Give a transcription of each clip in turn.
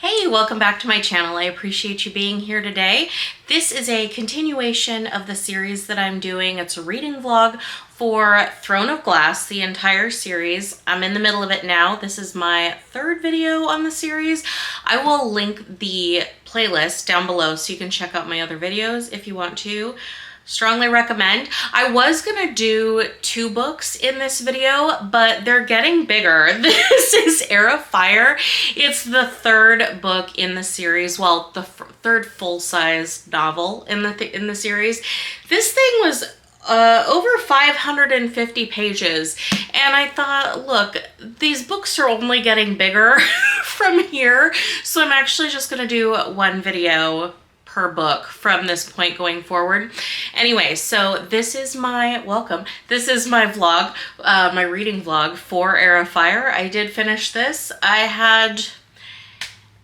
Hey, welcome back to my channel. I appreciate you being here today. This is a continuation of the series that I'm doing. It's a reading vlog for Throne of Glass, the entire series. I'm in the middle of it now. This is my third video on the series. I will link the playlist down below so you can check out my other videos if you want to. Strongly recommend. I was gonna do 2 books in this video, but they're getting bigger. This is Heir of Fire. It's the third book in the series. Well, the third full-size novel in the series. This thing was over 550 pages, and I thought, look, these books are only getting bigger from here, so I'm actually just gonna do 1 video per book from this point going forward. Anyway, so this is my This is my vlog, my reading vlog for Heir of Fire. I did finish this. I had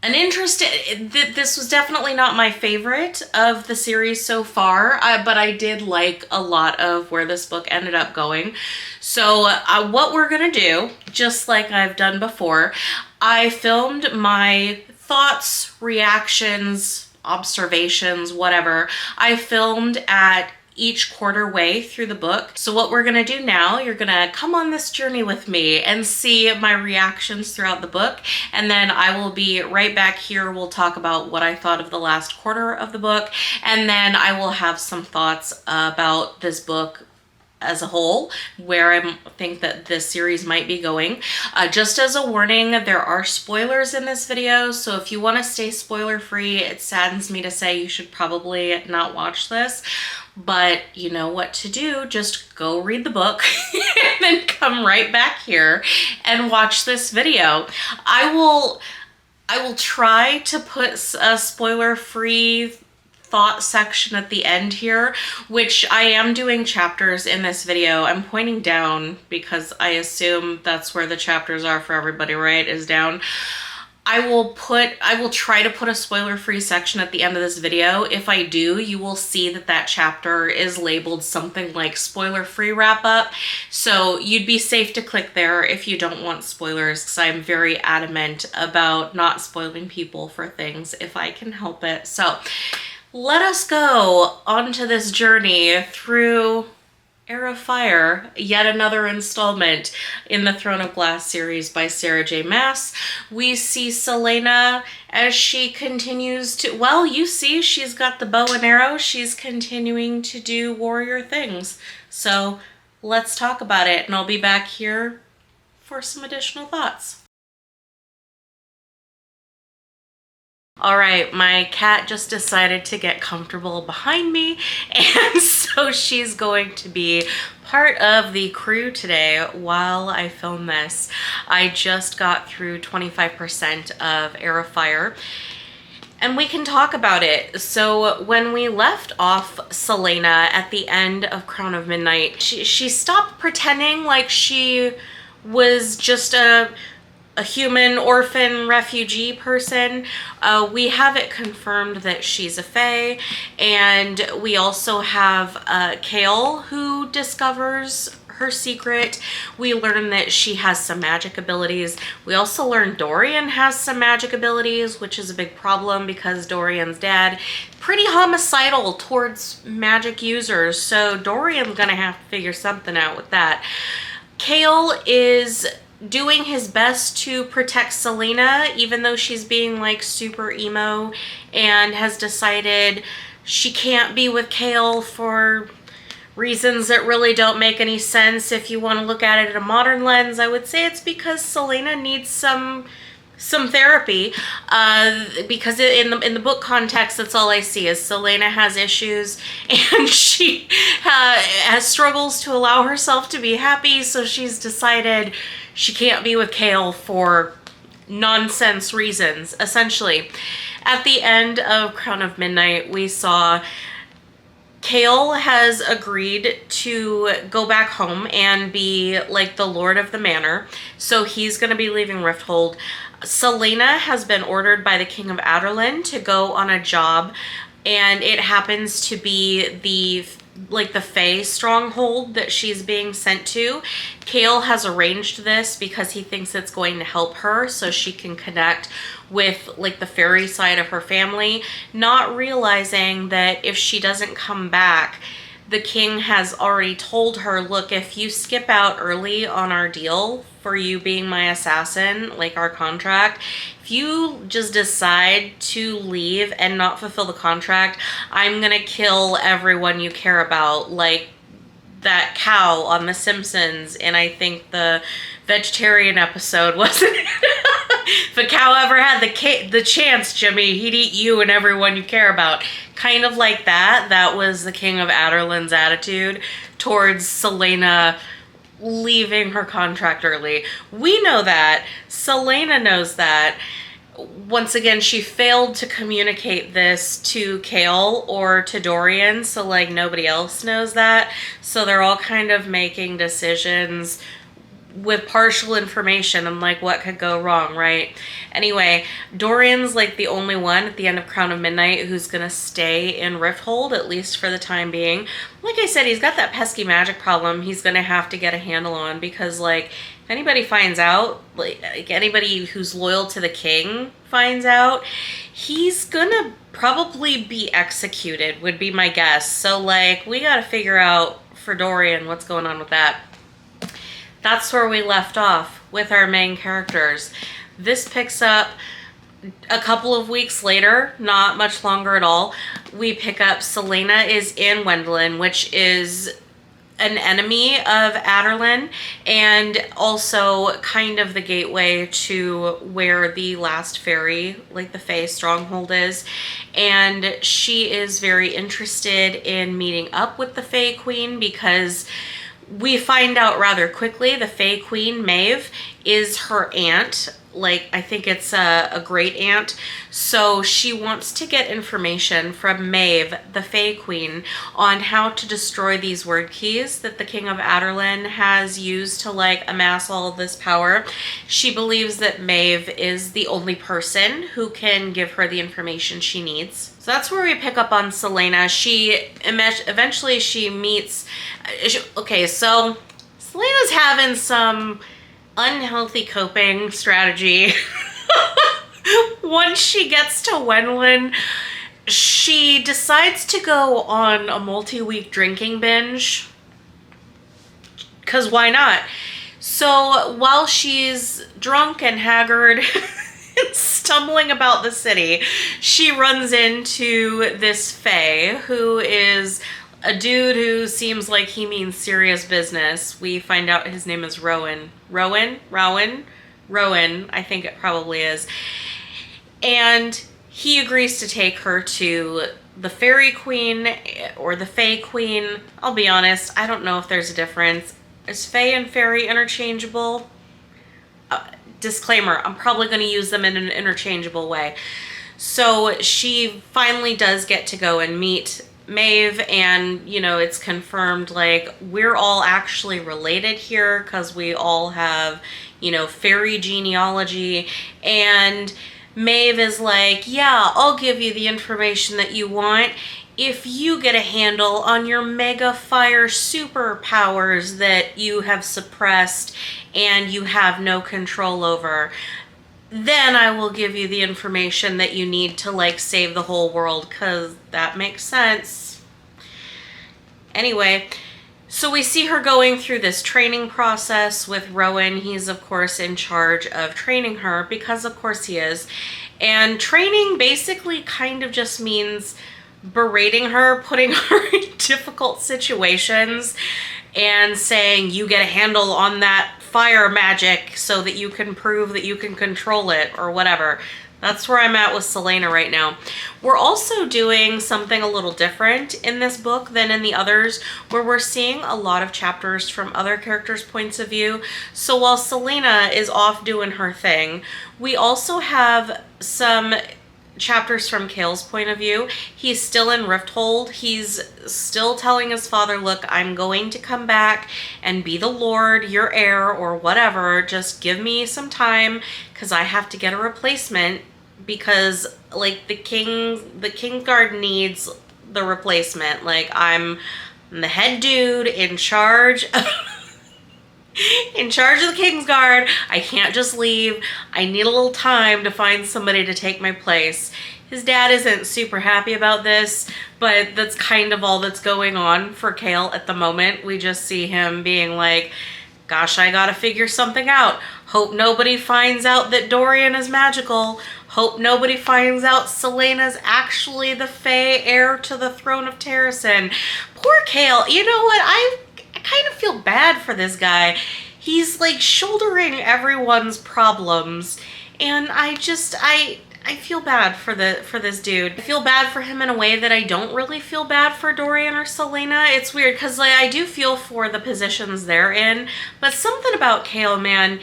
an interest. This was definitely not my favorite of the series so far, but I did like a lot of where this book ended up going. So what we're gonna do, just like I've done before, I filmed my thoughts, reactions, observations, whatever. I filmed at each quarter way through the book. So what we're gonna do now, you're gonna come on this journey with me and see my reactions throughout the book, and then I will be right back here. We'll talk about what I thought of the last quarter of the book, and then I will have some thoughts about this book as a whole, where I think that this series might be going. Just as a warning, there are spoilers in this video, so if you want to stay spoiler free, it saddens me to say you should probably not watch this, but you know what to do. Just go read the book and then come right back here and watch this video. I will try to put a spoiler free thought section at the end here, which I am doing chapters in this video. I'm pointing down because I assume that's where the chapters are for everybody, right? Is down. I will try to put a spoiler-free section at the end of this video. If I do, you will see that that chapter is labeled something like spoiler-free wrap-up. So you'd be safe to click there if you don't want spoilers, because I'm very adamant about not spoiling people for things if I can help it. So let us go onto this journey through Heir of Fire, yet another installment in the Throne of Glass series by Sarah J Maas. We see Celaena as she continues to, well, you see she's got the bow and arrow. She's continuing to do warrior things. So let's talk about it, and I'll be back here for some additional thoughts. All right, my cat just decided to get comfortable behind me, and so she's going to be part of the crew today while I film this. I just got through 25% of Heir of Fire, and we can talk about it. So when we left off Celaena at the end of Crown of Midnight, she stopped pretending like she was just a human orphan refugee person. We have it confirmed that she's a fae, and we also have Chaol, who discovers her secret. We learn that she has some magic abilities. We also learn Dorian has some magic abilities, which is a big problem because Dorian's dad pretty homicidal towards magic users, so Dorian's gonna have to figure something out with that. Chaol is doing his best to protect Celaena, even though she's being like super emo, and has decided she can't be with Chaol for reasons that really don't make any sense. If you want to look at it in a modern lens, I would say it's because Celaena needs some therapy, because in the book context, that's all I see is Celaena has issues, and she has struggles to allow herself to be happy, so she's decided she can't be with Chaol for nonsense reasons, essentially. At the end of Crown of Midnight, we saw Chaol has agreed to go back home and be like the lord of the manor, so he's going to be leaving Rifthold. Celaena has been ordered by the King of Adarlan to go on a job, and it happens to be the like the Fae stronghold that she's being sent to. Kale has arranged this because he thinks it's going to help her so she can connect with like the fairy side of her family, not realizing that if she doesn't come back, the king has already told her, look, if you skip out early on our deal for you being my assassin, like our contract, if you just decide to leave and not fulfill the contract, I'm gonna kill everyone you care about, like that cow on The Simpsons, and I think the vegetarian episode, wasn't it? If a cow ever had the chance, Jimmy, he'd eat you and everyone you care about. Kind of like that. That was the King of Adarlan's attitude towards Celaena leaving her contract early. We know that. Celaena knows that. Once again, she failed to communicate this to Kale or to Dorian, so like nobody else knows that. So they're all kind of making decisions with partial information and like what could go wrong, right? Anyway, Dorian's like the only one at the end of Crown of Midnight who's gonna stay in Rifthold, at least for the time being. Like I said, he's got that pesky magic problem he's gonna have to get a handle on, because like if anybody finds out, like anybody who's loyal to the king finds out, he's gonna probably be executed, would be my guess. So like we gotta figure out for Dorian what's going on with that. That's where we left off with our main characters. This picks up a couple of weeks later, not much longer at all. We pick up Celaena is in Wendlyn, which is an enemy of Adarlan, and also kind of the gateway to where the last fairy, like the Fae stronghold, is. And she is very interested in meeting up with the Fae Queen, because we find out rather quickly the Fae Queen, Maeve, is her aunt. Like, I think it's a great aunt. So she wants to get information from Maeve, the Fae Queen, on how to destroy these word keys that the King of Adarlan has used to like amass all of this power. She believes that Maeve is the only person who can give her the information she needs. So that's where we pick up on Celaena. Eventually she meets, okay, so Celaena's having some unhealthy coping strategy. Once she gets to Wendlyn, she decides to go on a multi-week drinking binge. Because why not? So while she's drunk and haggard and stumbling about the city, she runs into this Fae who is a dude who seems like he means serious business. We find out his name is Rowan, I think it probably is. And he agrees to take her to the Fairy Queen or the Fae Queen. I'll be honest, I don't know if there's a difference. Is Fae and Fairy interchangeable? Disclaimer, I'm probably going to use them in an interchangeable way. So she finally does get to go and meet Maeve, and you know, it's confirmed like we're all actually related here because we all have, you know, fairy genealogy. And Maeve is like, yeah, I'll give you the information that you want if you get a handle on your mega fire superpowers that you have suppressed and you have no control over. Then I will give you the information that you need to like save the whole world, because that makes sense. Anyway, so we see her going through this training process with Rowan. He's of course in charge of training her, because of course he is. And training basically kind of just means berating her, putting her in difficult situations, and saying you get a handle on that fire magic so that you can prove that you can control it or whatever. That's where I'm at with Celaena right now. We're also doing something a little different in this book than in the others, where we're seeing a lot of chapters from other characters' points of view. So while Celaena is off doing her thing, we also have some chapters from Kale's point of view. He's still in Rifthold. He's still telling his father, look, I'm going to come back and be the Lord, your heir, or whatever. Just give me some time, because I have to get a replacement, because like the Kingsguard needs the replacement. Like I'm I'm the head dude in charge in charge of the Kingsguard. I can't just leave. I need a little time to find somebody to take my place. His dad isn't super happy about this, but that's kind of all that's going on for Chaol at the moment. We just see him being like, gosh, I gotta figure something out. Hope nobody finds out that Dorian is magical. Hope nobody finds out Celaena's actually the Fae heir to the throne of Terrasen. Poor Chaol. You know what? I kind of feel bad for this guy. He's like shouldering everyone's problems, and I feel bad for this dude. I feel bad for him in a way that I don't really feel bad for Dorian or Celaena. It's weird because like I do feel for the positions they're in, but something about Chaol, man,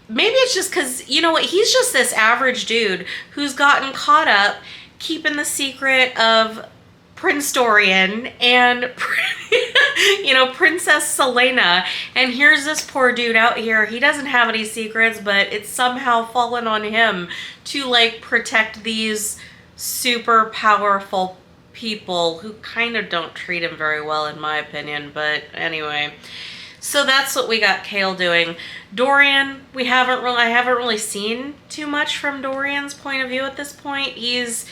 maybe it's just because, you know what, he's just this average dude who's gotten caught up keeping the secret of Prince Dorian and you know, Princess Celaena, and here's this poor dude out here. He doesn't have any secrets, but it's somehow fallen on him to like protect these super powerful people who kind of don't treat him very well in my opinion. But anyway, so that's what we got Chaol doing. Dorian, I haven't really seen too much from Dorian's point of view at this point. He's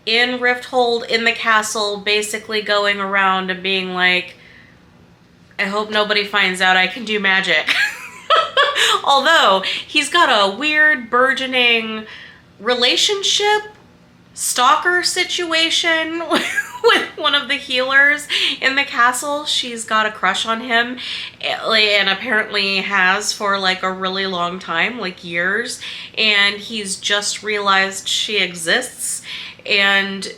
in Rifthold in the castle, basically going around and being like, I hope nobody finds out I can do magic. Although he's got a weird burgeoning relationship stalker situation with one of the healers in the castle. She's got a crush on him, and apparently has for like a really long time, like years, and he's just realized she exists. And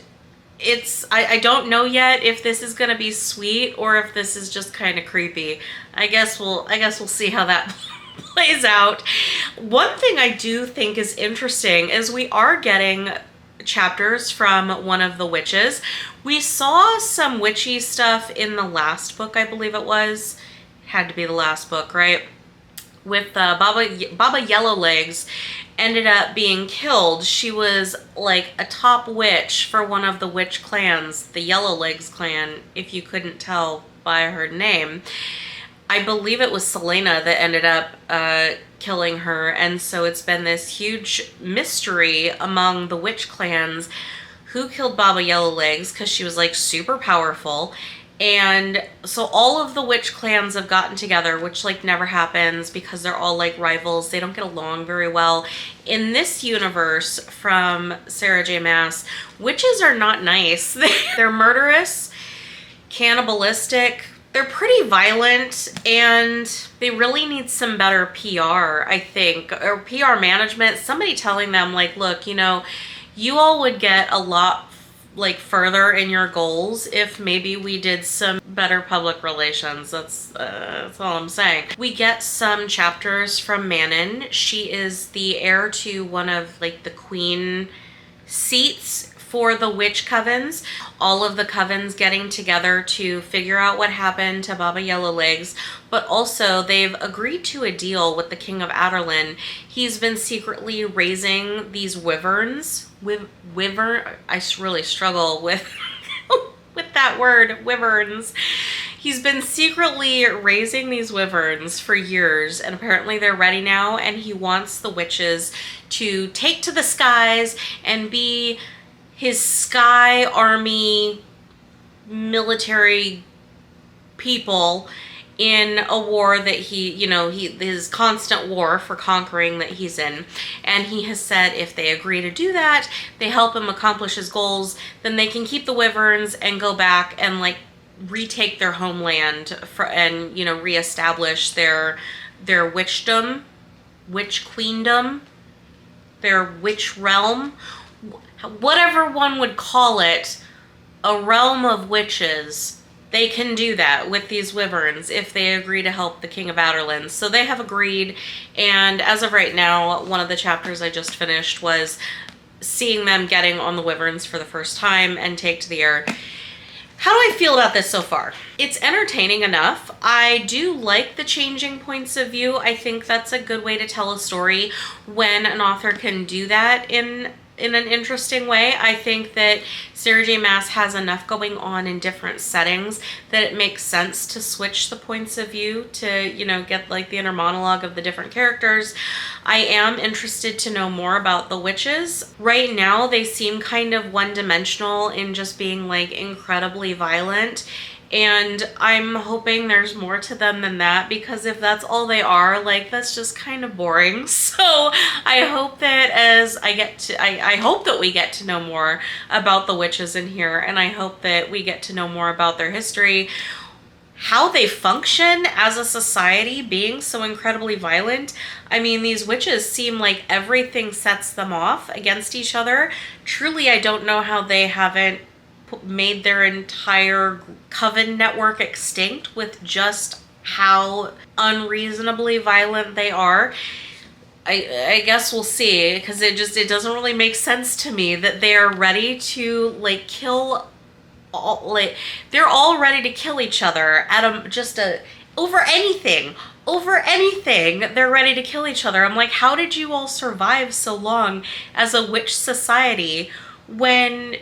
I don't know yet if this is gonna be sweet or if this is just kind of creepy. I guess we'll see how that plays out. One thing I do think is interesting is we are getting chapters from one of the witches. We saw some witchy stuff in the last book, I believe it was. It had to be the last book, right? With Baba Yellowlegs ended up being killed. She was like a top witch for one of the witch clans, the Yellowlegs clan, if you couldn't tell by her name. I believe it was Celaena that ended up killing her, and so it's been this huge mystery among the witch clans who killed Baba Yellowlegs, because she was like super powerful. And so all of the witch clans have gotten together, which like never happens because they're all like rivals. They don't get along very well. In this universe from Sarah J Maas, witches are not nice. They're murderous, cannibalistic, they're pretty violent, and they really need some better PR, I think, or PR management. Somebody telling them like, look, you know, you all would get a lot like further in your goals if maybe we did some better public relations. That's all I'm saying. We get some chapters from Manon. She is the heir to one of like the queen seats for the witch covens. All of the covens getting together to figure out what happened to Baba Yellowlegs, but also they've agreed to a deal with the King of Adarlan. He's been secretly raising these wyverns. I really struggle with with that word, wyverns. He's been secretly raising these wyverns for years, and apparently they're ready now, and he wants the witches to take to the skies and be his sky army military people in a war that his constant war for conquering that he's in. And he has said if they agree to do that, they help him accomplish his goals, then they can keep the wyverns and go back and like retake their homeland and reestablish their witchdom, witch queendom, their witch realm, whatever one would call it, a realm of witches. They can do that with these wyverns if they agree to help the King of Adarlan. So they have agreed, and as of right now, one of the chapters I just finished was seeing them getting on the wyverns for the first time and take to the air. How do I feel about this so far? It's entertaining enough. I do like the changing points of view. I think that's a good way to tell a story when an author can do that in in an interesting way. I think that Sarah J Maas has enough going on in different settings that it makes sense to switch the points of view to, you know, get like the inner monologue of the different characters. I am interested to know more about the witches. Right now, they seem kind of one-dimensional in just being like incredibly violent. And I'm hoping there's more to them than that, because if that's all they are, like, that's just kind of boring. So I hope that I hope that we get to know more about the witches in here, and I hope that we get to know more about their history, how they function as a society being so incredibly violent. I mean, these witches seem like everything sets them off against each other. Truly, I don't know how they haven't made their entire coven network extinct with just how unreasonably violent they are. I guess we'll see, because it doesn't really make sense to me that they are ready to like kill all, like they're all ready to kill each other at over anything. Over anything, they're ready to kill each other. I'm like, how did you all survive so long as a witch society when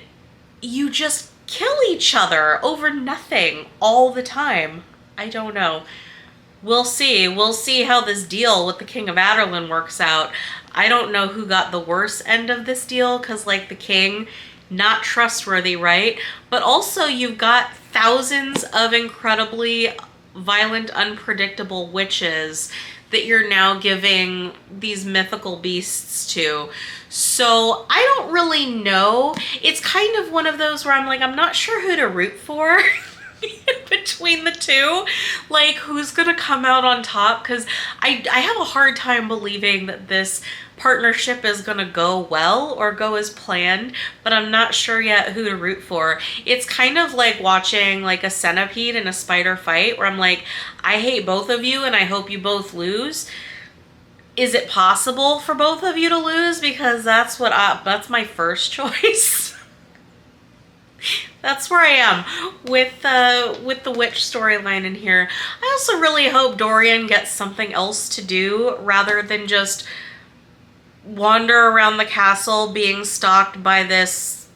you just kill each other over nothing all the time? I don't know. We'll see. We'll see how this deal with the King of Adarlan works out. I don't know who got the worst end of this deal, because like the king, not trustworthy, right? But also you've got thousands of incredibly violent, unpredictable witches that you're now giving these mythical beasts to. So I don't really know. It's kind of one of those where I'm like, I'm not sure who to root for between the two. Like, who's gonna come out on top? Because I have a hard time believing that this partnership is gonna go well or go as planned, but I'm not sure yet who to root for. It's kind of like watching like a centipede and a spider fight, where I'm like, I hate both of you and I hope you both lose. Is it possible for both of you to lose? Because that's my first choice. That's where I am with the witch storyline in here. I also really hope Dorian gets something else to do rather than just wander around the castle being stalked by this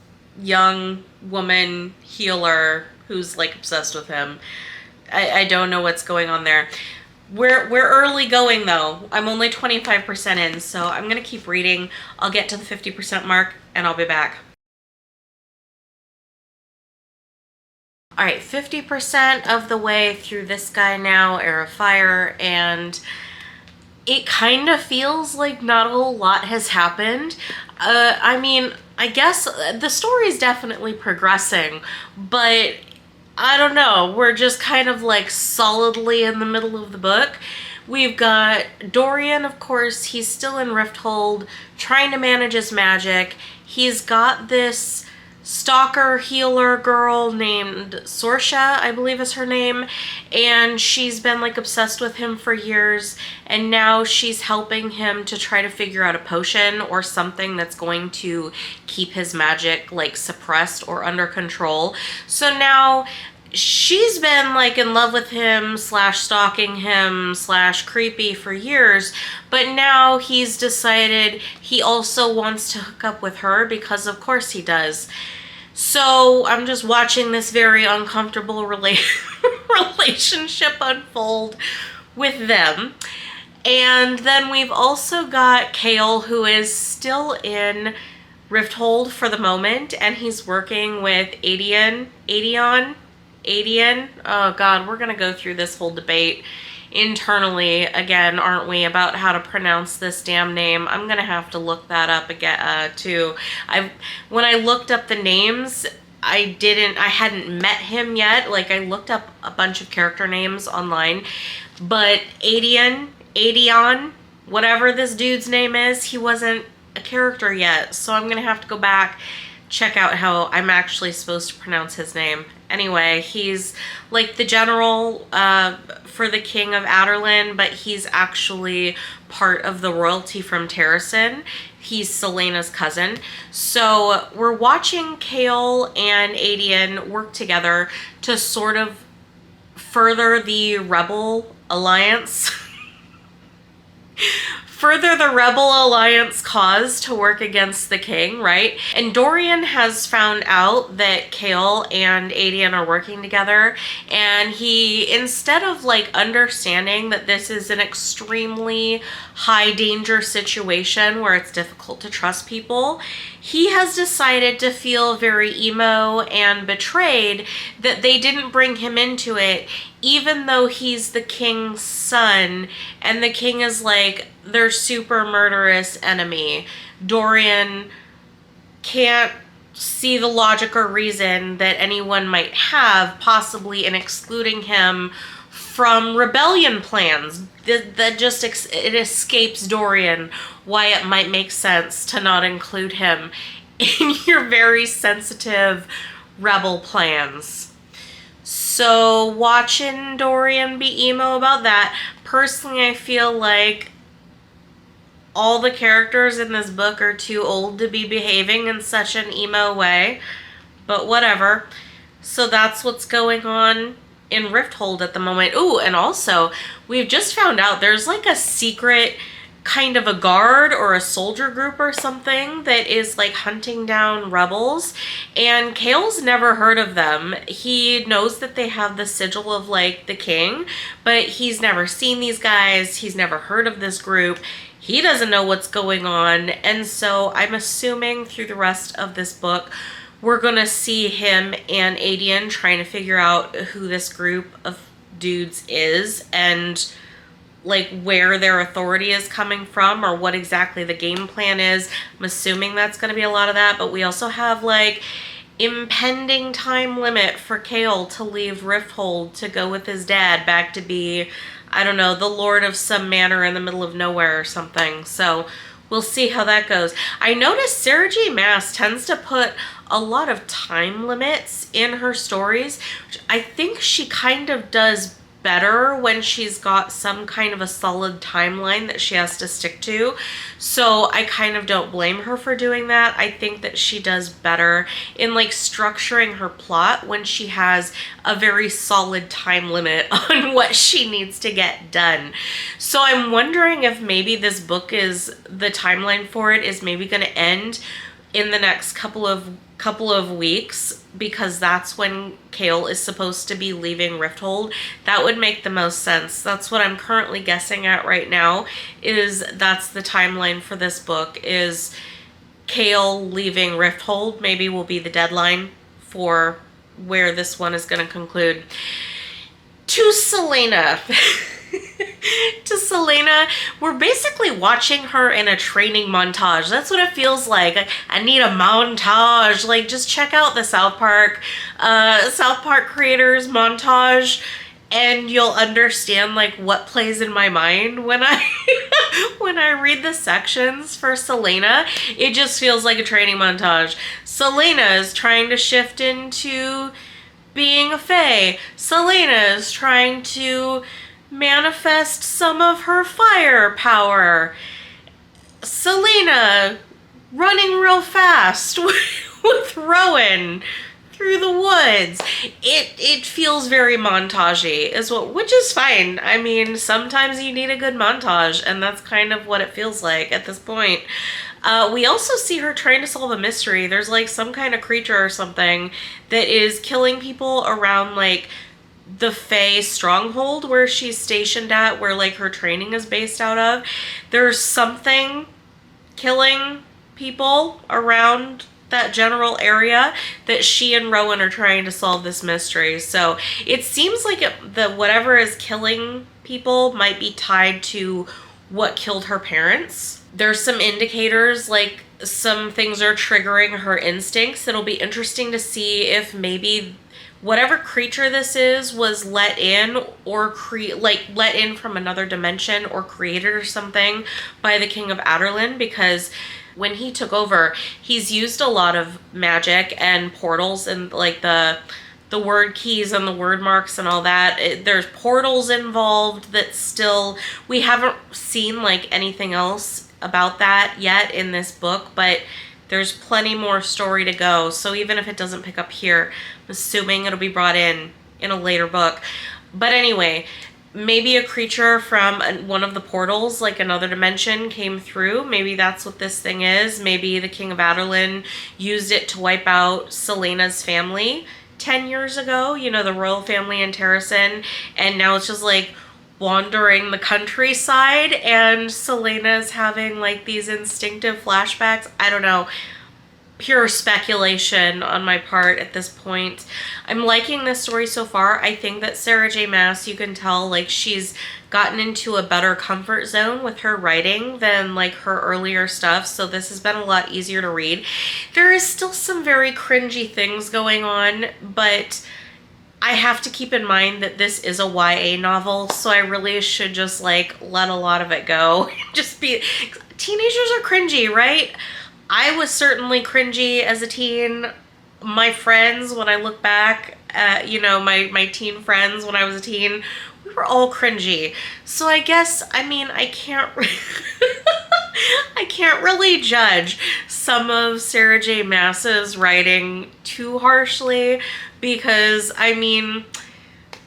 young woman healer who's like obsessed with him. I don't know what's going on there. We're early going though. I'm only 25% in, so I'm gonna keep reading. I'll get to the 50% mark and I'll be back. All right, 50% of the way through this guy now, Heir of Fire, and it kind of feels like not a whole lot has happened. I mean, I guess the story is definitely progressing, but I don't know. We're just kind of like solidly in the middle of the book. We've got Dorian, of course, he's still in Rifthold, trying to manage his magic. He's got this stalker healer girl named Sorsha, I believe is her name, and she's been like obsessed with him for years, and now she's helping him to try to figure out a potion or something that's going to keep his magic like suppressed or under control. So now she's been like in love with him / stalking him / creepy for years, but now he's decided he also wants to hook up with her, because of course he does. So I'm just watching this very uncomfortable relationship unfold with them. And then we've also got Chaol, who is still in Rifthold for the moment, and he's working with Adian. Oh God, we're gonna go through this whole debate internally again, aren't we, about how to pronounce this damn name. I'm gonna have to look that up again too. When I looked up the names, I hadn't met him yet. Like, I looked up a bunch of character names online, but Adian, whatever this dude's name is, he wasn't a character yet. So I'm gonna have to go back, check out how I'm actually supposed to pronounce his name. Anyway, he's like the general for the King of Adarlan, but he's actually part of the royalty from Terrasen. He's Celaena's cousin. So we're watching Chaol and Adian work together to sort of further the rebel alliance. further the Rebel Alliance cause to work against the king, right? And Dorian has found out that Chaol and Adian are working together, and he, instead of like understanding that this is an extremely high danger situation where it's difficult to trust people, he has decided to feel very emo and betrayed that they didn't bring him into it, even though he's the king's son, and the king is like their super murderous enemy. Dorian can't see the logic or reason that anyone might have possibly in excluding him from rebellion plans. That just it escapes Dorian why it might make sense to not include him in your very sensitive rebel plans. So watching Dorian be emo about that, personally I feel like all the characters in this book are too old to be behaving in such an emo way, but whatever. So that's what's going on in Rifthold at the moment. Ooh, and also, we've just found out there's like a secret kind of a guard or a soldier group or something that is like hunting down rebels, and Chaol's never heard of them. He knows that they have the sigil of like the king, but he's never seen these guys. He's never heard of this group. He doesn't know what's going on, and so I'm assuming through the rest of this book we're gonna see him and Adian trying to figure out who this group of dudes is and like where their authority is coming from or what exactly the game plan is. I'm assuming that's going to be a lot of that, but we also have like impending time limit for Chaol to leave Rifthold to go with his dad back to be, I don't know, the lord of some manor in the middle of nowhere or something. So we'll see how that goes. I noticed Sarah J Maas tends to put a lot of time limits in her stories, which I think she kind of does better when she's got some kind of a solid timeline that she has to stick to. So I kind of don't blame her for doing that. I think that she does better in like structuring her plot when she has a very solid time limit on what she needs to get done. So I'm wondering if maybe this book is, the timeline for it is maybe going to end in the next couple of weeks, because that's when Chaol is supposed to be leaving Rifthold. That would make the most sense. That's what I'm currently guessing at right now, is that's the timeline for this book, is Chaol leaving Rifthold maybe will be the deadline for where this one is going to conclude. To Selena. To Selena, we're basically watching her in a training montage. That's what it feels like. I need a montage. Like, just check out the South Park creators montage, and you'll understand like what plays in my mind when I when I read the sections for Selena. It just feels like a training montage. Selena is trying to shift into being a fae. Selena is trying to manifest some of her fire power. Selena running real fast with Rowan through the woods. It feels very montagey, which is fine. I mean, sometimes you need a good montage, and that's kind of what it feels like at this point. We also see her trying to solve a mystery. There's like some kind of creature or something that is killing people around like the Fae stronghold where she's stationed at, where like her training is based out of. There's something killing people around that general area that she and Rowan are trying to solve this mystery. So it seems like whatever is killing people might be tied to what killed her parents. There's some indicators, like some things are triggering her instincts. It'll be interesting to see if maybe whatever creature this is was let in or let in from another dimension or created or something by the King of Adarlan, because when he took over, he's used a lot of magic and portals and like the word keys and the word marks and all that. There's portals involved that still, we haven't seen like anything else about that yet in this book, but there's plenty more story to go. So even if it doesn't pick up here, I'm assuming it'll be brought in a later book. But anyway, maybe a creature from one of the portals, like another dimension, came through. Maybe that's what this thing is. Maybe the King of Adarlan used it to wipe out Selena's family 10 years ago, you know, the royal family in Terrasen, and now it's just like wandering the countryside and Selena's having like these instinctive flashbacks. I don't know. Pure speculation on my part at this point. I'm liking this story so far. I think that Sarah J Maas, you can tell, like, she's gotten into a better comfort zone with her writing than like her earlier stuff, so this has been a lot easier to read. There is still some very cringy things going on, but I have to keep in mind that this is a YA novel, so I really should just like let a lot of it go. Just be, teenagers are cringy, right? I was certainly cringy as a teen. My friends, when I look back at, you know, my teen friends when I was a teen, we were all cringy. So I guess, I mean, I can't I can't really judge some of Sarah J Maas's writing too harshly because, I mean,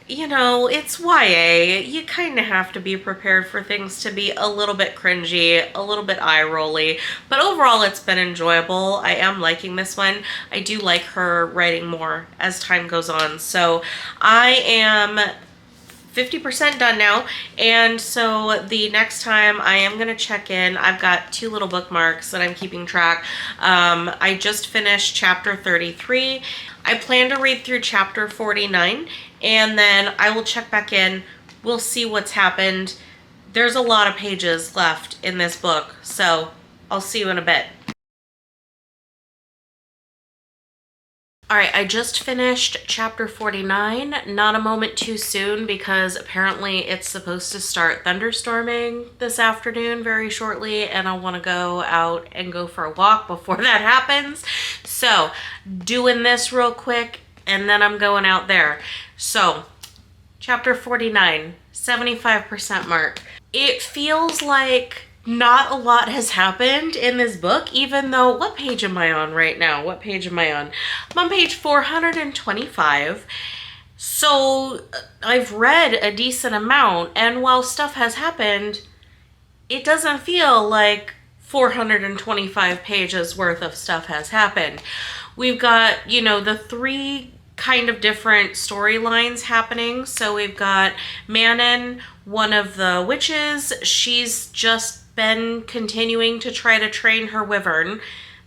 you know, it's YA. You kind of have to be prepared for things to be a little bit cringy, a little bit eye-rolly. But overall, it's been enjoyable. I am liking this one. I do like her writing more as time goes on. So I am 50% done now, and so the next time I am gonna check in. I've got 2 little bookmarks that I'm keeping track. I just finished chapter 33. I plan to read through chapter 49, and then I will check back in. We'll see what's happened. There's a lot of pages left in this book, so I'll see you in a bit. All right, I just finished chapter 49, not a moment too soon because apparently it's supposed to start thunderstorming this afternoon very shortly, and I want to go out and go for a walk before that happens. So doing this real quick and then I'm going out there. So chapter 49, 75% mark. It feels like not a lot has happened in this book, even though, what page am I on right now? What page am I on? I'm on page 425. So I've read a decent amount, and while stuff has happened, it doesn't feel like 425 pages worth of stuff has happened. We've got, you know, the 3 kind of different storylines happening. So we've got Manon, one of the witches. She's just been continuing to try to train her wyvern.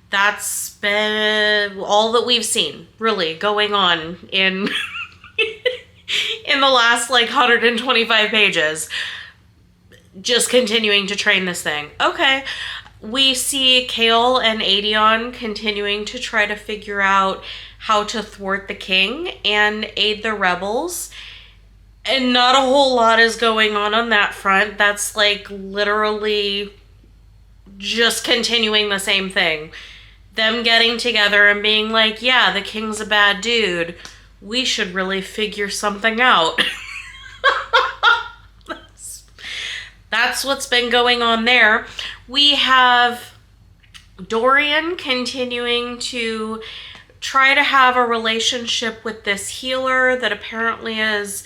That's been all that we've seen really going on in in the last like 125 pages. Just continuing to train this thing. Okay. We see Kale and Adion continuing to try to figure out how to thwart the king and aid the rebels. And not a whole lot is going on that front. That's like literally just continuing the same thing. Them getting together and being like, yeah, the king's a bad dude. We should really figure something out. That's what's been going on there. We have Dorian continuing to try to have a relationship with this healer that apparently is,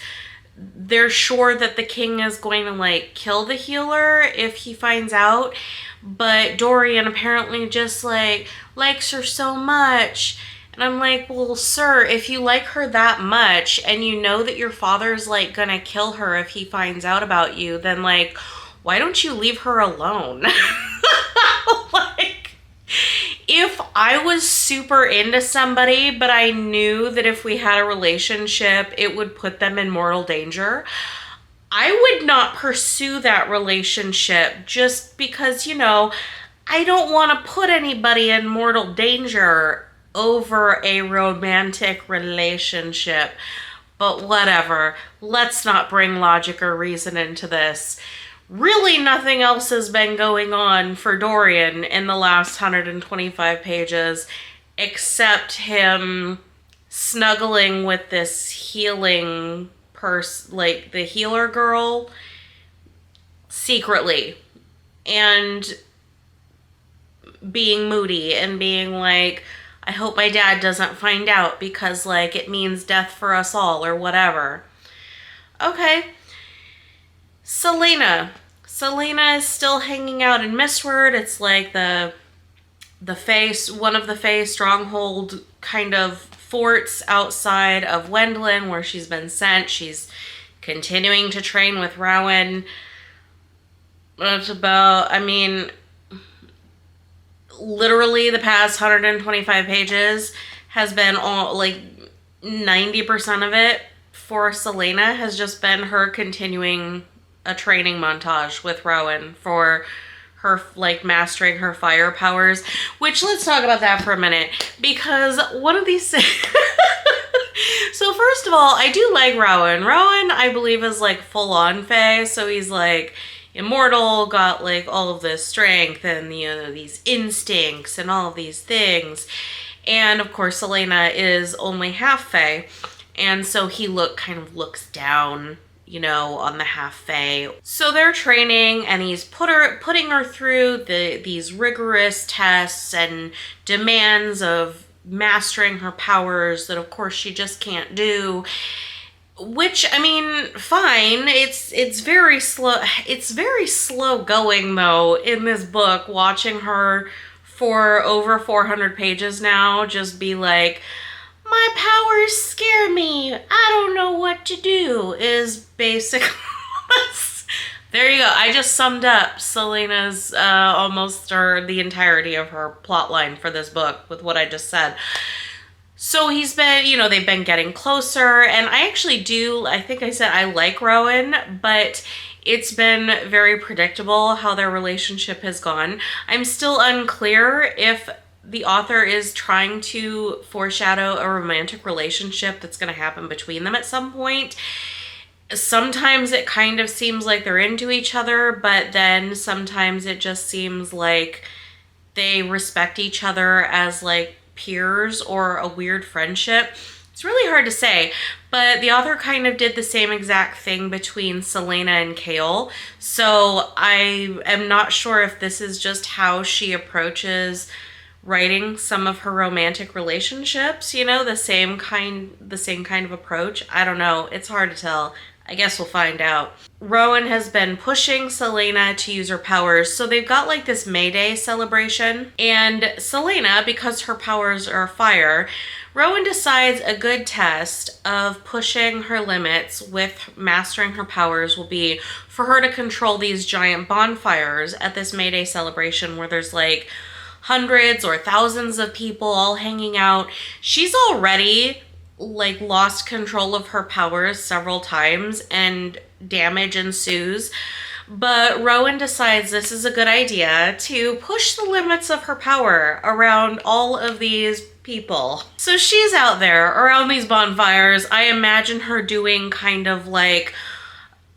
they're sure that the king is going to like kill the healer if he finds out, but Dorian apparently just like likes her so much. And I'm like, well, sir, if you like her that much and you know that your father's like gonna kill her if he finds out about you, then like, why don't you leave her alone? Like, if I was super into somebody, but I knew that if we had a relationship, it would put them in mortal danger, I would not pursue that relationship just because, you know, I don't want to put anybody in mortal danger over a romantic relationship. But whatever, let's not bring logic or reason into this. Really nothing else has been going on for Dorian in the last 125 pages except him snuggling with this healing like the healer girl secretly, and being moody and being like, I hope my dad doesn't find out because like it means death for us all or whatever. Okay. Selena. Selena is still hanging out in Mistward. It's like the one of the Fae stronghold kind of forts outside of Wendlin where she's been sent. She's continuing to train with Rowan. It's about, I mean, literally the past 125 pages has been all, like, 90% of it for Selena has just been her continuing a training montage with Rowan for her, like, mastering her fire powers, which, let's talk about that for a minute, because one of these things... So first of all, I do like Rowan. Rowan, I believe, is, like, full-on Fae, so he's, like, immortal, got, like, all of this strength and, you know, these instincts and all of these things. And, of course, Selena is only half Fae, and so he kind of looks down, you know, on the half Fae. So they're training, and he's putting her through these rigorous tests and demands of mastering her powers that, of course, she just can't do. Which, I mean, fine. It's very slow. It's very slow going, though, in this book, watching her for over 400 pages now just be like, my powers scare me, I don't know what to do, is basically... There you go. I just summed up Selena's almost, or the entirety of her plotline for this book with what I just said. So he's been, you know, they've been getting closer, and I actually I think I said I like Rowan, but it's been very predictable how their relationship has gone. I'm still unclear if the author is trying to foreshadow a romantic relationship that's going to happen between them at some point. Sometimes it kind of seems like they're into each other, but then sometimes it just seems like they respect each other as, like, peers or a weird friendship. It's really hard to say, but the author kind of did the same exact thing between Selena and Kaol. So I am not sure if this is just how she approaches writing some of her romantic relationships, you know, the same kind of approach. I don't know. It's hard to tell. I guess we'll find out. Rowan has been pushing Selena to use her powers. So they've got, like, this May Day celebration. And Selena, because her powers are fire, Rowan decides a good test of pushing her limits with mastering her powers will be for her to control these giant bonfires at this May Day celebration where there's, like, hundreds or thousands of people all hanging out. She's already, like, lost control of her powers several times and damage ensues. But Rowan decides this is a good idea to push the limits of her power around all of these people. So she's out there around these bonfires. I imagine her doing kind of like,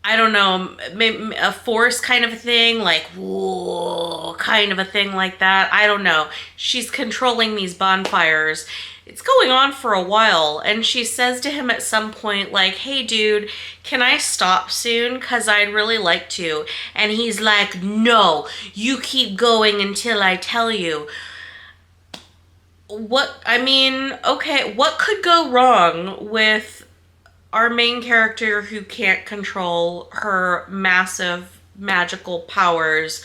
I don't know, maybe a force kind of a thing, like, whoa, kind of a thing like that. I don't know. She's controlling these bonfires. It's going on for a while, and she says to him at some point, like, hey, dude, can I stop soon? Because I'd really like to. And he's like, no, you keep going until I tell you. Okay, what could go wrong with our main character who can't control her massive magical powers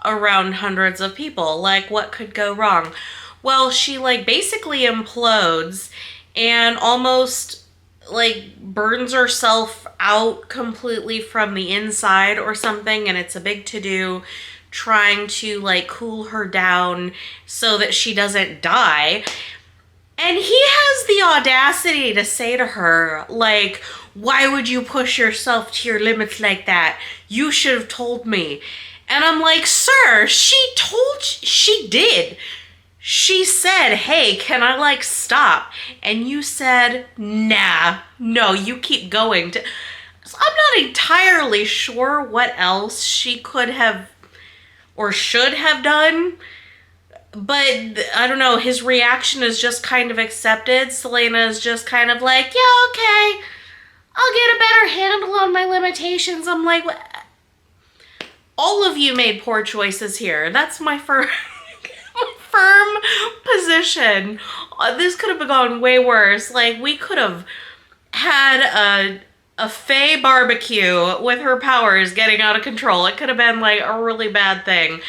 around hundreds of people? Like, what could go wrong? Well, she, like, basically implodes and almost, like, burns herself out completely from the inside or something, and it's a big to-do trying to, like, cool her down so that she doesn't die. And he has the audacity to say to her, like, why would you push yourself to your limits like that? You should have told me. And I'm like, sir, she did. She said, hey, can I, like, stop? And you said, nah, no, you keep going. So I'm not entirely sure what else she could have or should have done. But, I don't know, his reaction is just kind of accepted. Selena is just kind of like, yeah, okay, I'll get a better handle on my limitations. I'm like, all of you made poor choices here. That's my firm position. This could have gone way worse. Like, we could have had a Fae barbecue with her powers getting out of control. It could have been like a really bad thing.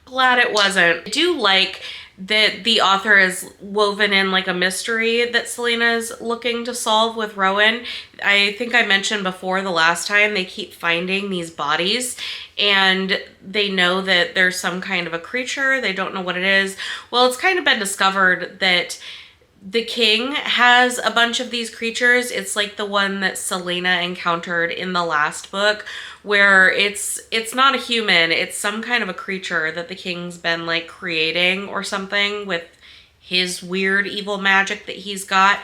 Glad it wasn't. I do like that the author has woven in like a mystery that Selena's looking to solve with Rowan. I think I mentioned before the last time they keep finding these bodies and they know that there's some kind of a creature. They don't know what it is. Well, it's kind of been discovered that the king has a bunch of these creatures. It's like the one that Selena encountered in the last book, where it's not a human, it's some kind of a creature that the king's been like creating or something with his weird evil magic that he's got.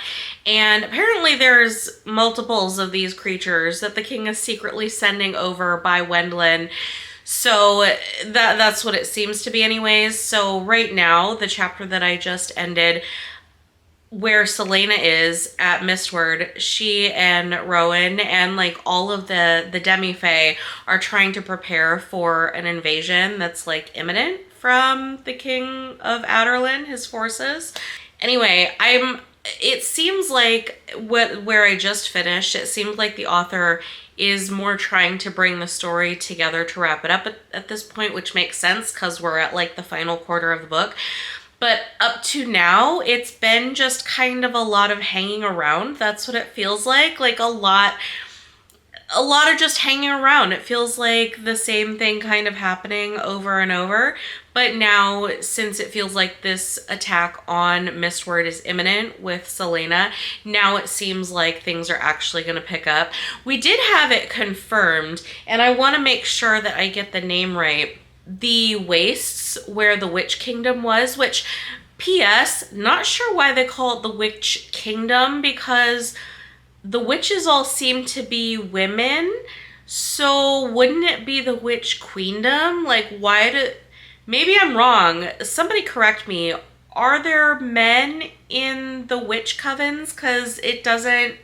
And apparently there's multiples of these creatures that the king is secretly sending over by Wendlin. So that's what it seems to be anyways. So right now, the chapter that I just ended, where Selena is at Mistward, she and Rowan and like all of the demi-fae are trying to prepare for an invasion that's like imminent from the King of Adarlan, his forces. Anyway, it seems like where I just finished, it seemed like the author is more trying to bring the story together to wrap it up at this point, which makes sense because we're at like the final quarter of the book. But up to now, it's been just kind of a lot of hanging around. That's what it feels like a lot of just hanging around. It feels like the same thing kind of happening over and over. But now, since it feels like this attack on Mistward is imminent with Selena, now it seems like things are actually going to pick up. We did have it confirmed, and I want to make sure that I get the name right. The wastes where the Witch Kingdom was, which, P.S., not sure why they call it the Witch Kingdom, because the witches all seem to be women, so wouldn't it be the Witch Queendom? Like, maybe I'm wrong. Somebody correct me. Are there men in the witch covens? Because it doesn't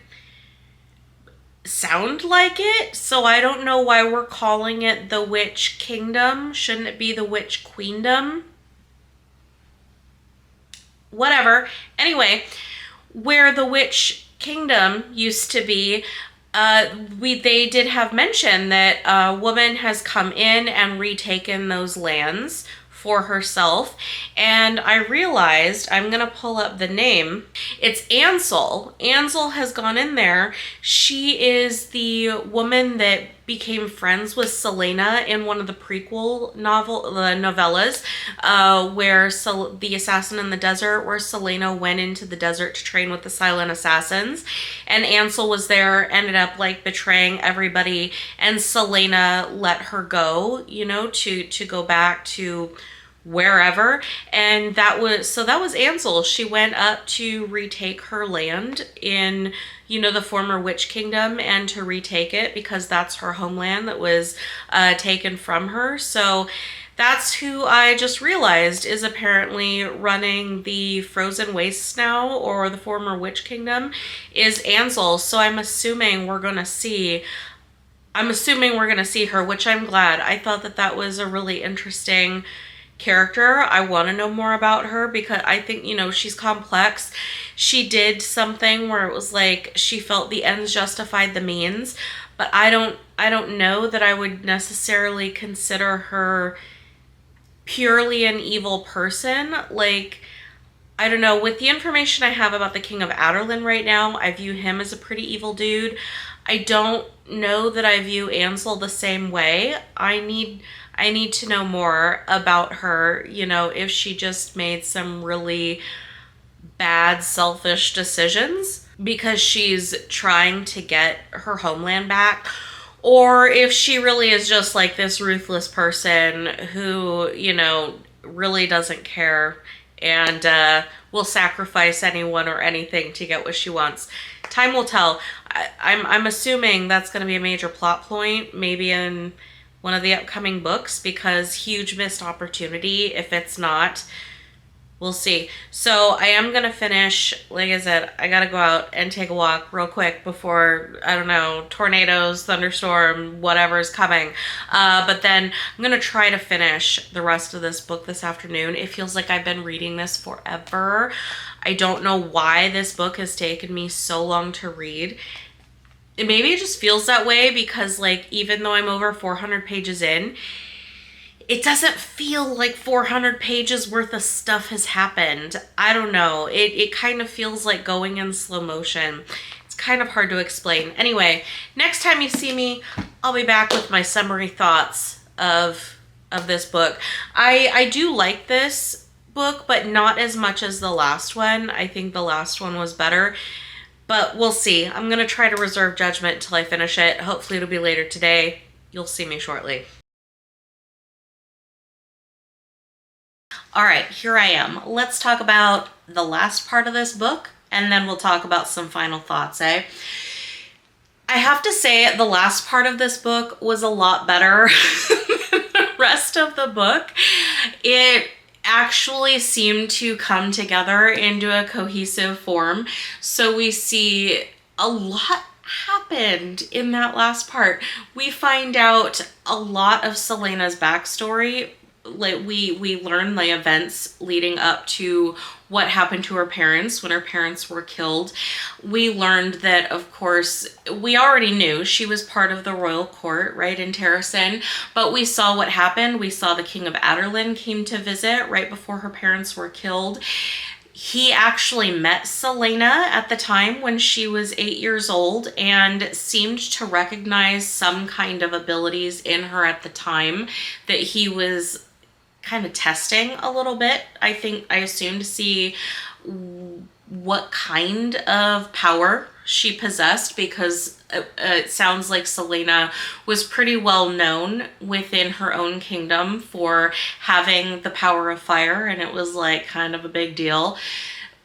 sound like it, so I don't know why we're calling it the Witch Kingdom. Shouldn't it be the Witch Queendom? Whatever. Anyway, where the Witch Kingdom used to be, they did have mention that a woman has come in and retaken those lands for herself, and I realized, I'm gonna pull up the name, it's Ansel. Ansel has gone in there. She is the woman that became friends with Selena in one of the prequel novellas, where the Assassin in the Desert, where Selena went into the desert to train with the Silent Assassins, and Ansel was there, ended up like betraying everybody, and Selena let her go, to go back to wherever. And that was Ansel. She went up to retake her land in, the former Witch Kingdom, and to retake it because that's her homeland that was taken from her. So that's who I just realized is apparently running the Frozen Wastes now, or the former Witch Kingdom, is Ansel. So I'm assuming we're gonna see her, which I'm glad. I thought that was a really interesting character. I want to know more about her because I think, she's complex. She did something where it was like she felt the ends justified the means, but I don't know that I would necessarily consider her purely an evil person. Like, I don't know, with the information I have about the King of Adarlan right now, I view him as a pretty evil dude. I don't know that I view Ansel the same way. I need to know more about her, if she just made some really bad, selfish decisions because she's trying to get her homeland back, or if she really is just like this ruthless person who, really doesn't care and will sacrifice anyone or anything to get what she wants. Time will tell. I'm assuming that's going to be a major plot point, maybe in one of the upcoming books, because huge missed opportunity. If it's not, we'll see. So I am going to finish, like I said, I got to go out and take a walk real quick before, I don't know, tornadoes, thunderstorm, whatever's coming. But then I'm going to try to finish the rest of this book this afternoon. It feels like I've been reading this forever. I don't know why this book has taken me so long to read. maybe it just feels that way because, like, even though I'm over 400 pages in, it doesn't feel like 400 pages worth of stuff has happened. I don't know. It kind of feels like going in slow motion. It's kind of hard to explain. Anyway, next time you see me, I'll be back with my summary thoughts of this book. I do like this book, but not as much as the last one. I think the last one was better. But we'll see. I'm going to try to reserve judgment until I finish it. Hopefully it'll be later today. You'll see me shortly. All right, here I am. Let's talk about the last part of this book, and then we'll talk about some final thoughts, eh? I have to say, the last part of this book was a lot better than the rest of the book. It actually seemed to come together into a cohesive form. So we see a lot happened in that last part. We find out a lot of Celaena's backstory. Like we learn the events leading up to what happened to her parents when her parents were killed. We learned that, of course, we already knew she was part of the royal court, right, in Terrasen, but we saw what happened. We saw the King of Adarlan came to visit right before her parents were killed. He actually met Celaena at the time when she was 8 years old and seemed to recognize some kind of abilities in her at the time that he was kind of testing a little bit. I assume to see what kind of power she possessed, because it sounds like Celaena was pretty well known within her own kingdom for having the power of fire, and it was like kind of a big deal.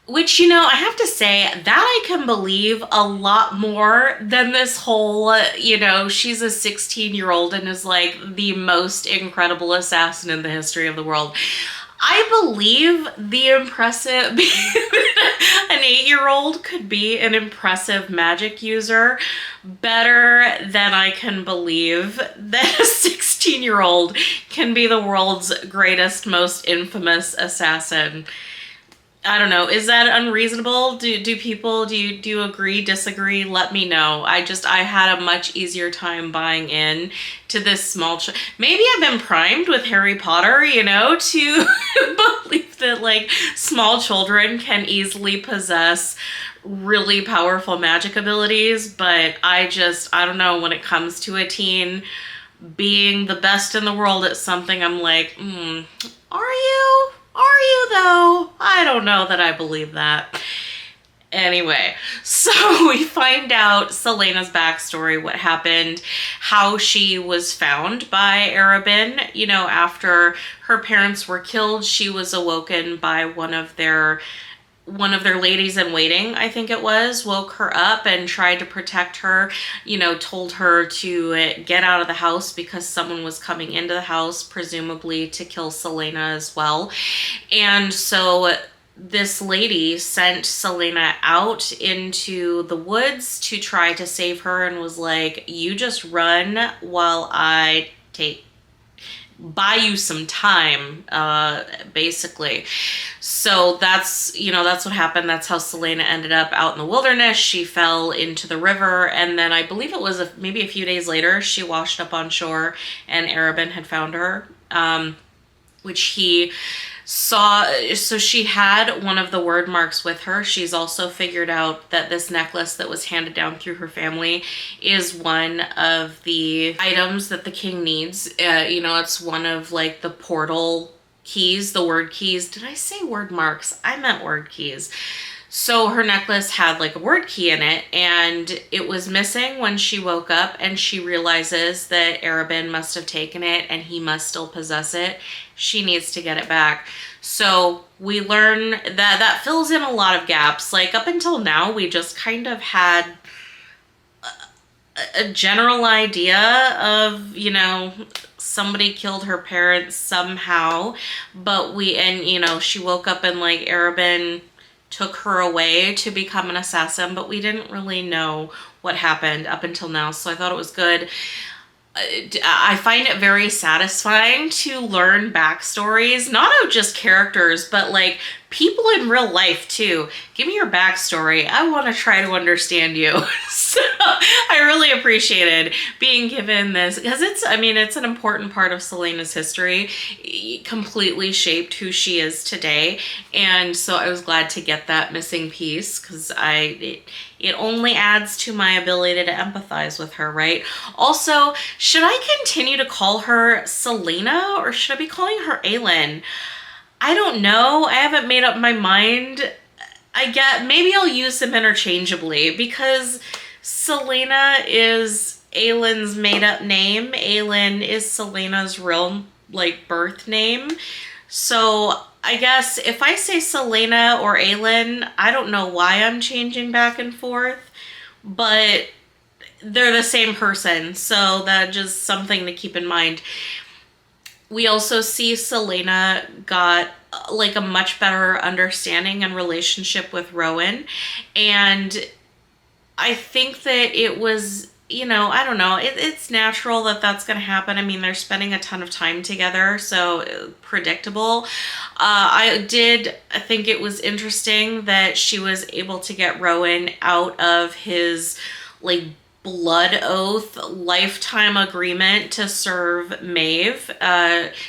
Which, you know, I have to say that I can believe a lot more than this whole, you know, she's a 16-year-old and is like the most incredible assassin in the history of the world. I believe the impressive, an 8-year-old could be an impressive magic user better than I can believe that a 16-year-old can be the world's greatest, most infamous assassin. I don't know. Is that unreasonable? Do you agree, disagree? Let me know. I had a much easier time buying in to this small maybe I've been primed with Harry Potter, you know, to believe that like small children can easily possess really powerful magic abilities, but I don't know, when it comes to a teen being the best in the world at something, I'm like, are you? Are you though? I don't know that I believe that. Anyway, so we find out Celaena's backstory, what happened, how she was found by Arobynn. You know, after her parents were killed, she was awoken by one of their ladies in waiting, I think it was, woke her up and tried to protect her, you know, told her to get out of the house because someone was coming into the house, presumably to kill Celaena as well. And so this lady sent Celaena out into the woods to try to save her and was like, you just run while I buy you some time, basically. So that's what happened. That's how Celaena ended up out in the wilderness. She fell into the river, and then I believe it was maybe a few days later, she washed up on shore, and Arobynn had found her, which he saw. So she had one of the word marks with her. She's also figured out that this necklace that was handed down through her family is one of the items that the king needs. You know, it's one of like the portal keys, the word keys. Did I say word marks? I meant word keys. So her necklace had like a word key in it, and it was missing when she woke up, and she realizes that Arobynn must have taken it and he must still possess it. She needs to get it back. So we learn that fills in a lot of gaps. Like up until now, we just kind of had a general idea of, you know, somebody killed her parents somehow, but you know, she woke up and like Arobynn took her away to become an assassin, but we didn't really know what happened up until now. So I thought it was good. I find it very satisfying to learn backstories, not of just characters, but like people in real life too. Give me your backstory. I want to try to understand you. So I really appreciated being given this because it's an important part of Celaena's history. It completely shaped who she is today. And so I was glad to get that missing piece because it only adds to my ability to empathize with her, right? Also, should I continue to call her Celaena or should I be calling her Aelin? I don't know. I haven't made up my mind. Maybe I'll use them interchangeably because Celaena is Aelin's made up name. Aelin is Celaena's real, birth name. So I guess if I say Celaena or Aelin, I don't know why I'm changing back and forth, but they're the same person. So that's just something to keep in mind. We also see Celaena got a much better understanding and relationship with Rowan. And I think that it was, I don't know, it's natural that that's going to happen. I mean, they're spending a ton of time together, so predictable. I think it was interesting that she was able to get Rowan out of his, blood oath lifetime agreement to serve Maeve.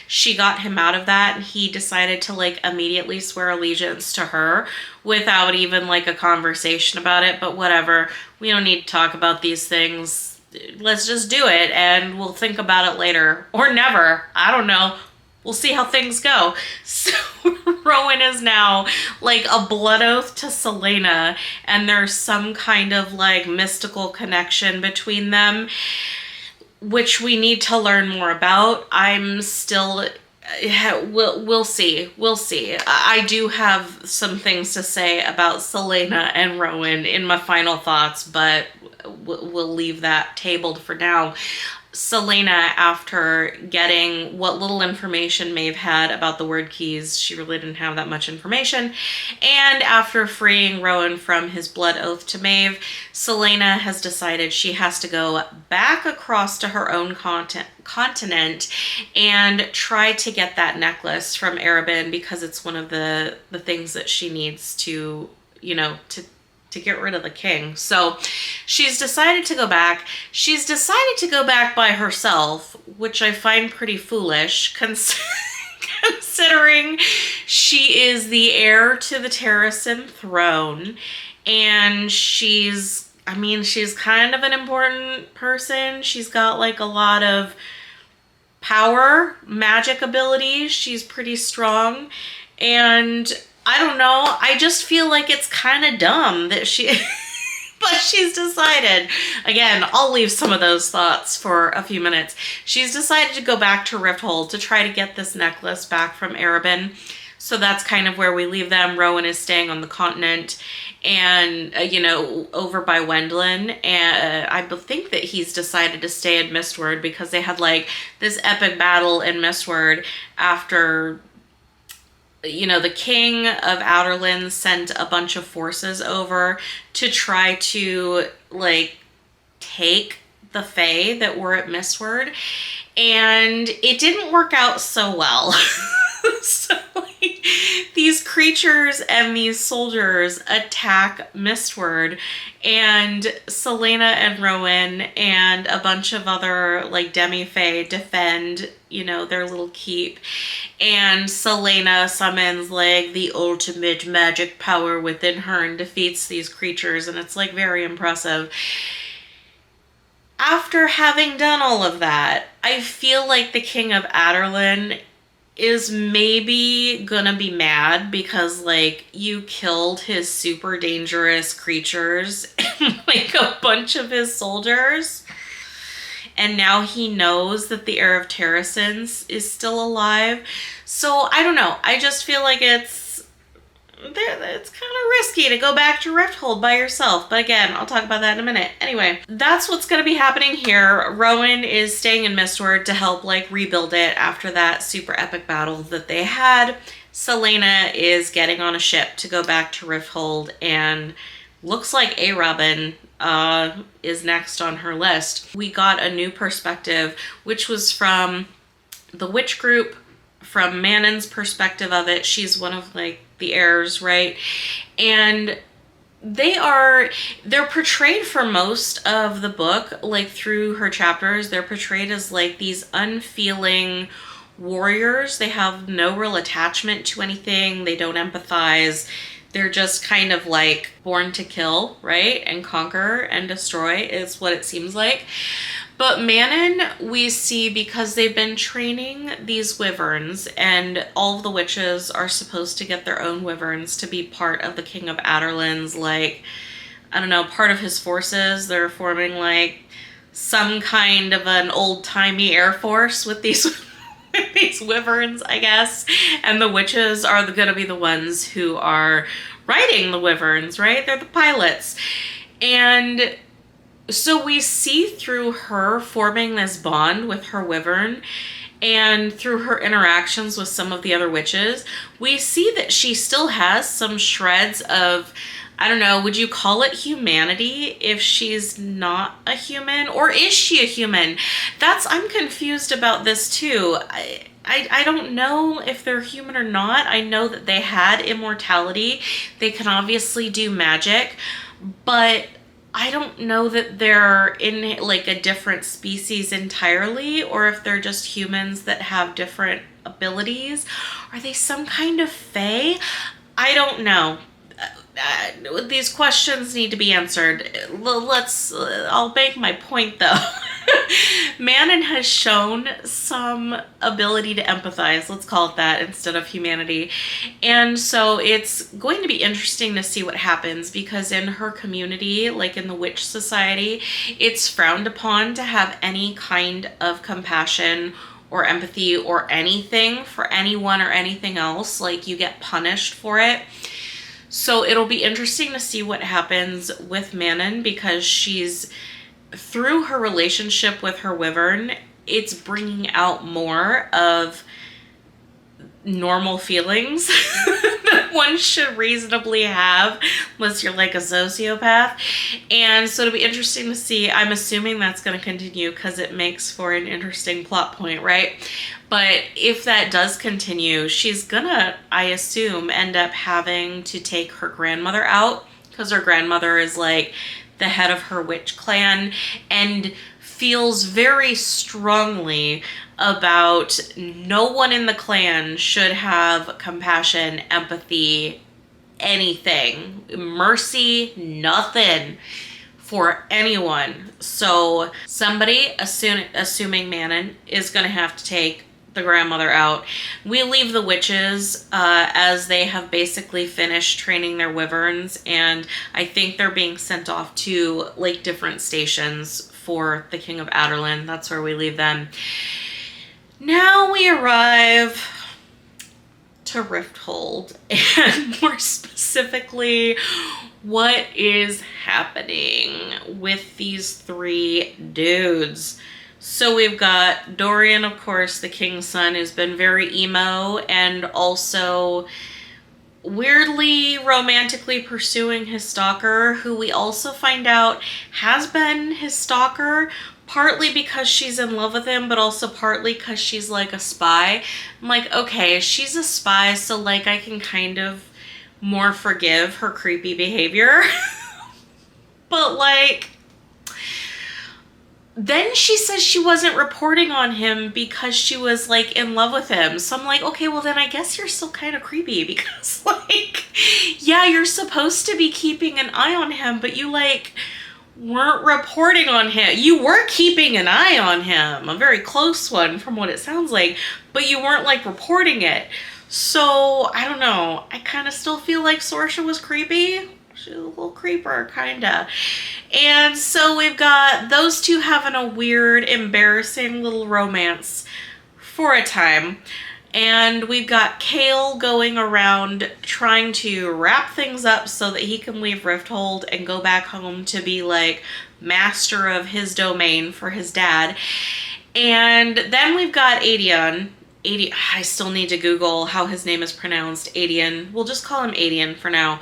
She got him out of that and he decided to immediately swear allegiance to her without even a conversation about it, but whatever. We don't need to talk about these things. Let's just do it and we'll think about it later or never. I don't know. We'll see how things go. So Rowan is now a blood oath to Celaena, and there's some kind of mystical connection between them, which we need to learn more about. I'm still, we'll see. We'll see. I do have some things to say about Celaena and Rowan in my final thoughts, but we'll leave that tabled for now. Celaena, after getting what little information Maeve had about the word keys, she really didn't have that much information, and after freeing Rowan from his blood oath to Maeve, Celaena has decided she has to go back across to her own continent and try to get that necklace from Arobynn because it's one of the things that she needs to get rid of the king. So she's decided to go back. She's decided to go back by herself, which I find pretty foolish considering she is the heir to the Terrasen throne. And she's kind of an important person. She's got a lot of power, magic abilities. She's pretty strong. And I don't know. I just feel like it's kind of dumb that but she's decided. Again, I'll leave some of those thoughts for a few minutes. She's decided to go back to Rifthold to try to get this necklace back from Arobynn. So that's kind of where we leave them. Rowan is staying on the continent and, over by Wendlin. And I think that he's decided to stay in Mistward because they had this epic battle in Mistward after the king of Outerland sent a bunch of forces over to try to take the Fae that were at Mistward, and it didn't work out so well. So these creatures and these soldiers attack Mistward, and Celaena and Rowan and a bunch of other demi-fae defend their little keep, and Celaena summons the ultimate magic power within her and defeats these creatures, and it's very impressive. After having done all of that, I feel like the king of Outerland is maybe gonna be mad because you killed his super dangerous creatures and a bunch of his soldiers, and now he knows that the heir of Terrasen is still alive. So I don't know. I just feel like it's kind of risky to go back to Rifthold by yourself. But again, I'll talk about that in a minute. Anyway, that's what's going to be happening here. Rowan is staying in Mistward to help rebuild it after that super epic battle that they had. Celaena is getting on a ship to go back to Rifthold, and looks like Arobynn is next on her list. We got a new perspective, which was from the witch group from Manon's perspective of it, she's one of like the heirs, right? And they're portrayed for most of the book, like through her chapters, they're portrayed as like these unfeeling warriors. They have no real attachment to anything. They don't empathize. They're just kind of like born to kill, right? And conquer and destroy is what it seems like. But Manon, we see, because they've been training these wyverns, and all of the witches are supposed to get their own wyverns to be part of the King of Adarlan's, like, I don't know, part of his forces. They're forming like some kind of an old-timey air force with these these wyverns, I guess. And the witches are going to be the ones who are riding the wyverns, right? They're the pilots. And so we see through her forming this bond with her wyvern, and through her interactions with some of the other witches, we see that she still has some shreds of, I don't know, would you call it humanity if she's not a human? Or is she a human? I'm confused about this too. I don't know if they're human or not. I know that they had immortality. They can obviously do magic, but I don't know that they're in like a different species entirely, or if they're just humans that have different abilities. Are they some kind of fae? I don't know. These questions need to be answered. I'll make my point though. Manon has shown some ability to empathize, let's call it that, instead of humanity. And so it's going to be interesting to see what happens, because in her community, like in the witch society, it's frowned upon to have any kind of compassion or empathy or anything for anyone or anything else. Like, you get punished for it. So it'll be interesting to see what happens with Manon, because she's, through her relationship with her wyvern, it's bringing out more of normal feelings that one should reasonably have, unless you're like a sociopath. And so it'll be interesting to see. I'm assuming that's going to continue because it makes for an interesting plot point, right? But if that does continue, she's gonna, I assume, end up having to take her grandmother out, because her grandmother is like the head of her witch clan and feels very strongly about no one in the clan should have compassion, empathy, anything, mercy, nothing for anyone. So somebody, assuming Manon, is going to have to take the grandmother out. We leave the witches as they have basically finished training their wyverns, and I think they're being sent off to like different stations for the King of Adarlan. That's where we leave them. Now we arrive to Rifthold, and more specifically, what is happening with these three dudes. So we've got Dorian, of course, the king's son, who's been very emo and also weirdly romantically pursuing his stalker, who we also find out has been his stalker, partly because she's in love with him, but also partly because she's like a spy. I'm like, okay, she's a spy, so like I can kind of more forgive her creepy behavior. But like, then she says she wasn't reporting on him because she was like in love with him. So I'm like, okay, well then I guess you're still kind of creepy, because like, yeah, you're supposed to be keeping an eye on him, but you like weren't reporting on him. You were keeping an eye on him, a very close one from what it sounds like, but you weren't like reporting it. So I don't know. I kind of still feel like Sorsha was creepy. She's a little creeper, kinda. And so we've got those two having a weird, embarrassing little romance for a time. And we've got Kale going around trying to wrap things up so that he can leave Rifthold and go back home to be like master of his domain for his dad. And then we've got Adian. I still need to Google how his name is pronounced. Adian. We'll just call him Adian for now.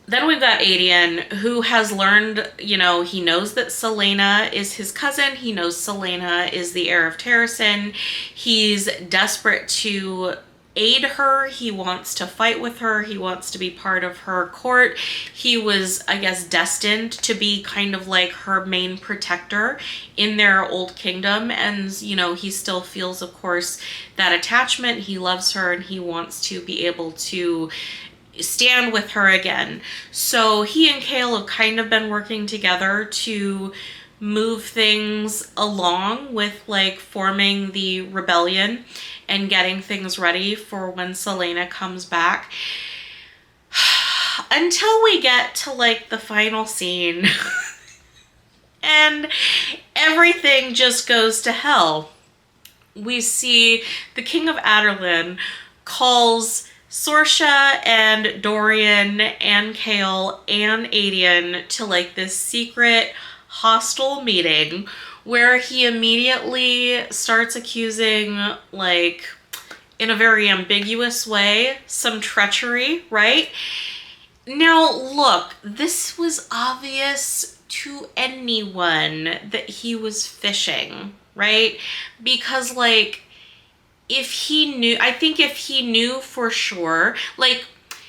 Then we've got Adian, who has learned, he knows that Selena is his cousin. He knows Selena is the heir of Terrasen. He's desperate to aid her. He wants to fight with her. He wants to be part of her court. He was, I guess, destined to be kind of like her main protector in their old kingdom. And, he still feels, of course, that attachment. He loves her and he wants to be able to stand with her again. So he and Chaol have kind of been working together to move things along with like forming the rebellion and getting things ready for when Selena comes back. Until we get to like the final scene and everything just goes to hell. We see the King of Adarlan calls Sorsha and Dorian and Chaol and Adian to like this secret hostile meeting where he immediately starts accusing, like, in a very ambiguous way, some treachery, right? Now, look, this was obvious to anyone that he was fishing, right? Because, like, if he knew for sure, like,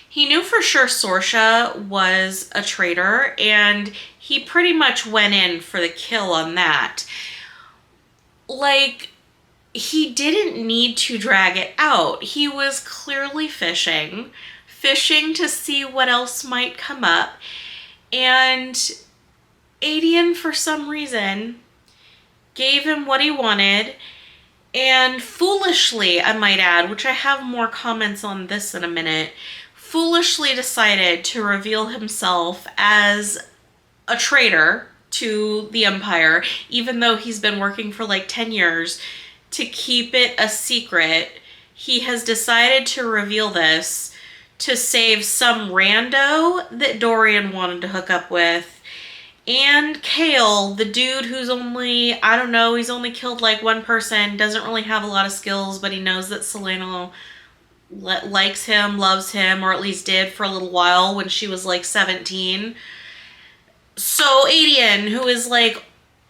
he knew for sure Sorsha was a traitor, and he pretty much went in for the kill on that. Like, he didn't need to drag it out. He was clearly fishing to see what else might come up. And Adian, for some reason, gave him what he wanted. And foolishly, I might add, which I have more comments on this in a minute, foolishly decided to reveal himself as a traitor to the Empire, even though he's been working for like 10 years to keep it a secret. He has decided to reveal this to save some rando that Dorian wanted to hook up with, and Chaol, the dude who's only, I don't know, he's only killed like one person, doesn't really have a lot of skills, but he knows that Selena likes him, loves him, or at least did for a little while when she was like 17. So Adian, who is like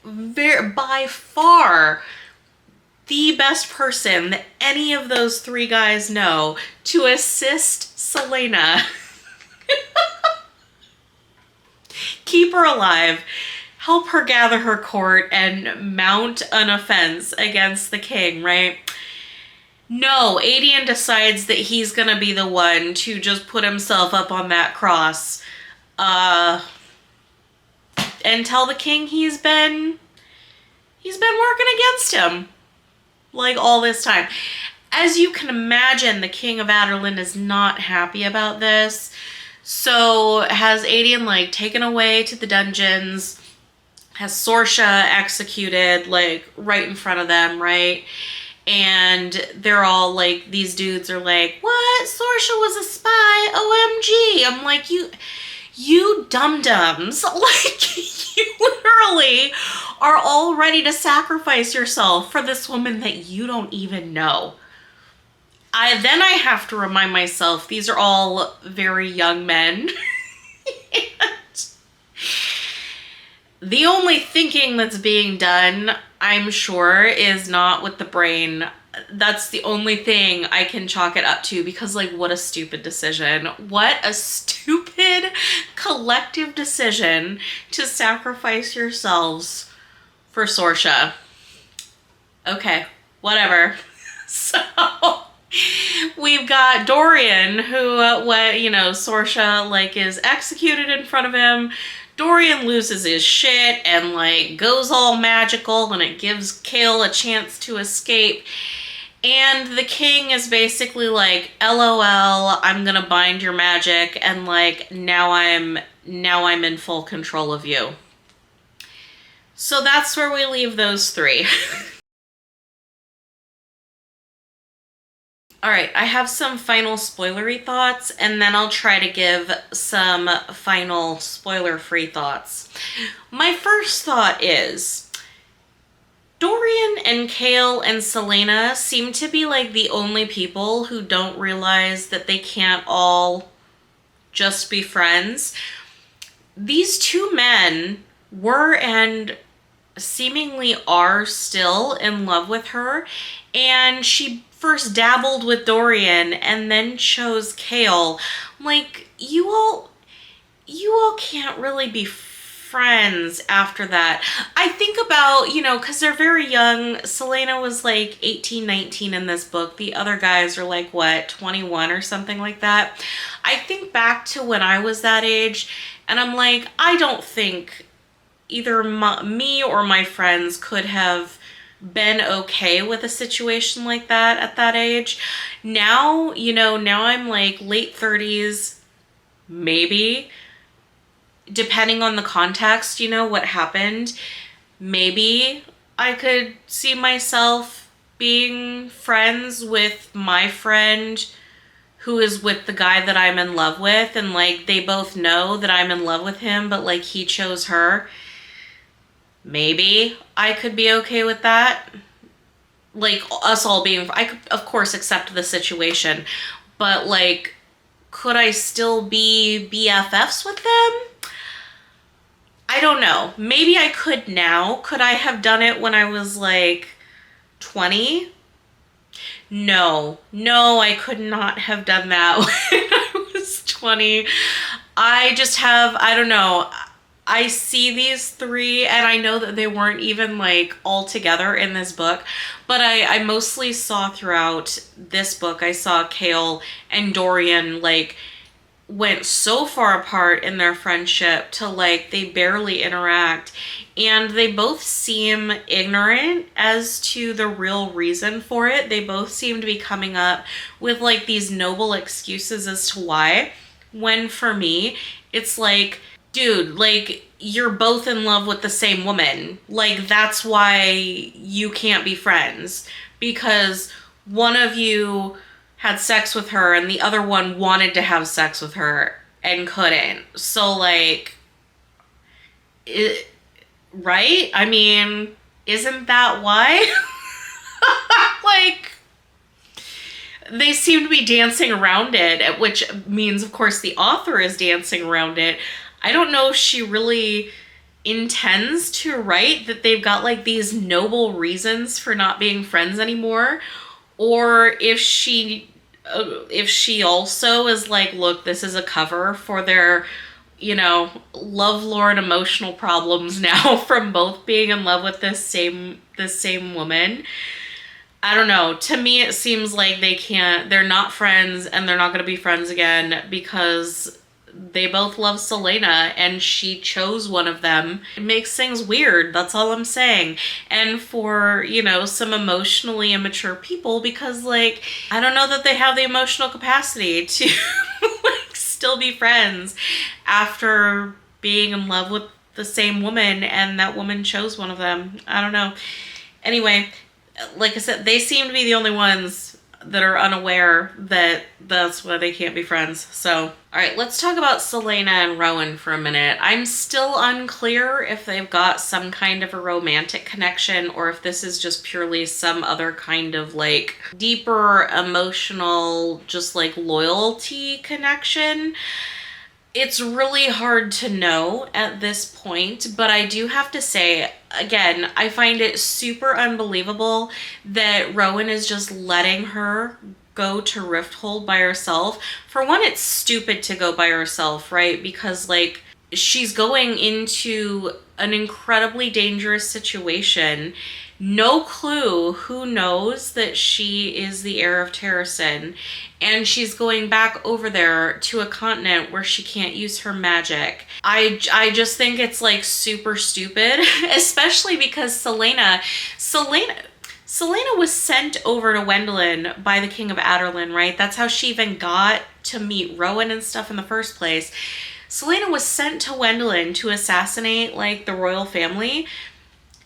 by far the best person that any of those three guys know to assist Selena keep her alive, help her gather her court, and mount an offense against the king, right? No, Adian decides that he's gonna be the one to just put himself up on that cross and tell the king he's been working against him like all this time. As you can imagine, the King of Adarlan is not happy about this. So has Adian like taken away to the dungeons, has Sorsha executed like right in front of them, right? And they're all like, these dudes are like, what? Sorsha was a spy? OMG. I'm like, you dum-dums. Like, you literally are all ready to sacrifice yourself for this woman that you don't even know. I have to remind myself, these are all very young men. And the only thinking that's being done, I'm sure, is not with the brain. That's the only thing I can chalk it up to, because like, what a stupid decision. What a stupid collective decision to sacrifice yourselves for Sorsha. Okay, whatever. So we've got Dorian, who, Sorsha, like, is executed in front of him. Dorian loses his shit and, like, goes all magical, and it gives Chaol a chance to escape. And the king is basically like, LOL, I'm gonna bind your magic, and, like, now I'm in full control of you. So that's where we leave those three. All right, I have some final spoilery thoughts, and then I'll try to give some final spoiler-free thoughts. My first thought is, Dorian and Chaol and Selena seem to be like the only people who don't realize that they can't all just be friends. These two men were and seemingly are still in love with her, and she first dabbled with Dorian and then chose Kale. Like, you all can't really be friends after that. I think about, because they're very young. Selena was like 18, 19 in this book. The other guys are like, what, 21 or something like that. I think back to when I was that age, and I'm like, I don't think either me or my friends could have been okay with a situation like that at that age. Now, now I'm like late 30s, maybe, depending on the context, what happened. Maybe I could see myself being friends with my friend who is with the guy that I'm in love with, and like they both know that I'm in love with him, but like he chose her. Maybe I could be okay with that. Like us all being, I could of course accept the situation, but like, could I still be BFFs with them? I don't know. Maybe I could now. Could I have done it when I was like 20? No, I could not have done that when I was 20. I don't know. I see these three, and I know that they weren't even like all together in this book, but I mostly saw throughout this book, I saw Kale and Dorian like went so far apart in their friendship to like they barely interact, and they both seem ignorant as to the real reason for it. They both seem to be coming up with like these noble excuses as to why, when for me it's like, dude, like you're both in love with the same woman. Like that's why you can't be friends, because one of you had sex with her and the other one wanted to have sex with her and couldn't. So like, right? I mean, isn't that why? Like, they seem to be dancing around it, which means of course the author is dancing around it. I don't know if she really intends to write that they've got like these noble reasons for not being friends anymore, or if she also is like, look, this is a cover for their, lovelorn emotional problems now from both being in love with this same woman. I don't know. To me, it seems like they're not friends, and they're not going to be friends again because they both love Selena and she chose one of them. It makes things weird. That's all I'm saying. And for, some emotionally immature people, because like, I don't know that they have the emotional capacity to like still be friends after being in love with the same woman and that woman chose one of them. I don't know. Anyway, like I said, they seem to be the only ones that are unaware that that's why they can't be friends. So, all right, let's talk about Selena and Rowan for a minute. I'm still unclear if they've got some kind of a romantic connection or if this is just purely some other kind of like deeper emotional, just like loyalty connection. It's really hard to know at this point, but I do have to say, again, I find it super unbelievable that Rowan is just letting her go to Rifthold by herself. For one, it's stupid to go by herself, right? Because, like, she's going into an incredibly dangerous situation. No clue who knows that she is the heir of Terrasen, and she's going back over there to a continent where she can't use her magic. I just think it's like super stupid, especially because Selena was sent over to Wendelin by the King of Aderlin, right? That's how she even got to meet Rowan and stuff in the first place. Selena was sent to Wendelin to assassinate like the royal family.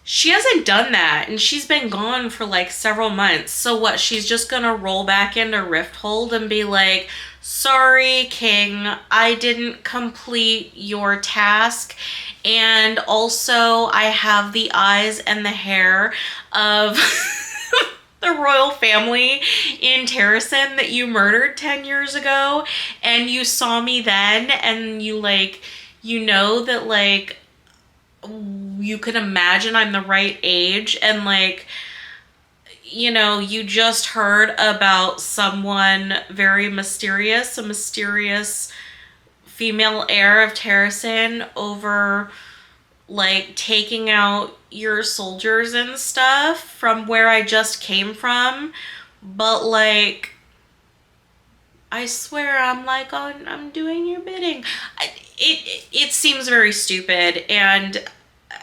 She hasn't done that, and she's been gone for like several months. So what, she's just gonna roll back into Rifthold and be like, sorry, King, I didn't complete your task, and also I have the eyes and the hair of the royal family in Terrasen that you murdered 10 years ago, and you saw me then, and you like, you know that like, you can imagine I'm the right age, and like, you know, you just heard about someone very mysterious, a mysterious female heir of Terrasen over like taking out your soldiers and stuff from where I just came from. But like, I swear I'm like, oh, I'm doing your bidding. It seems very stupid, and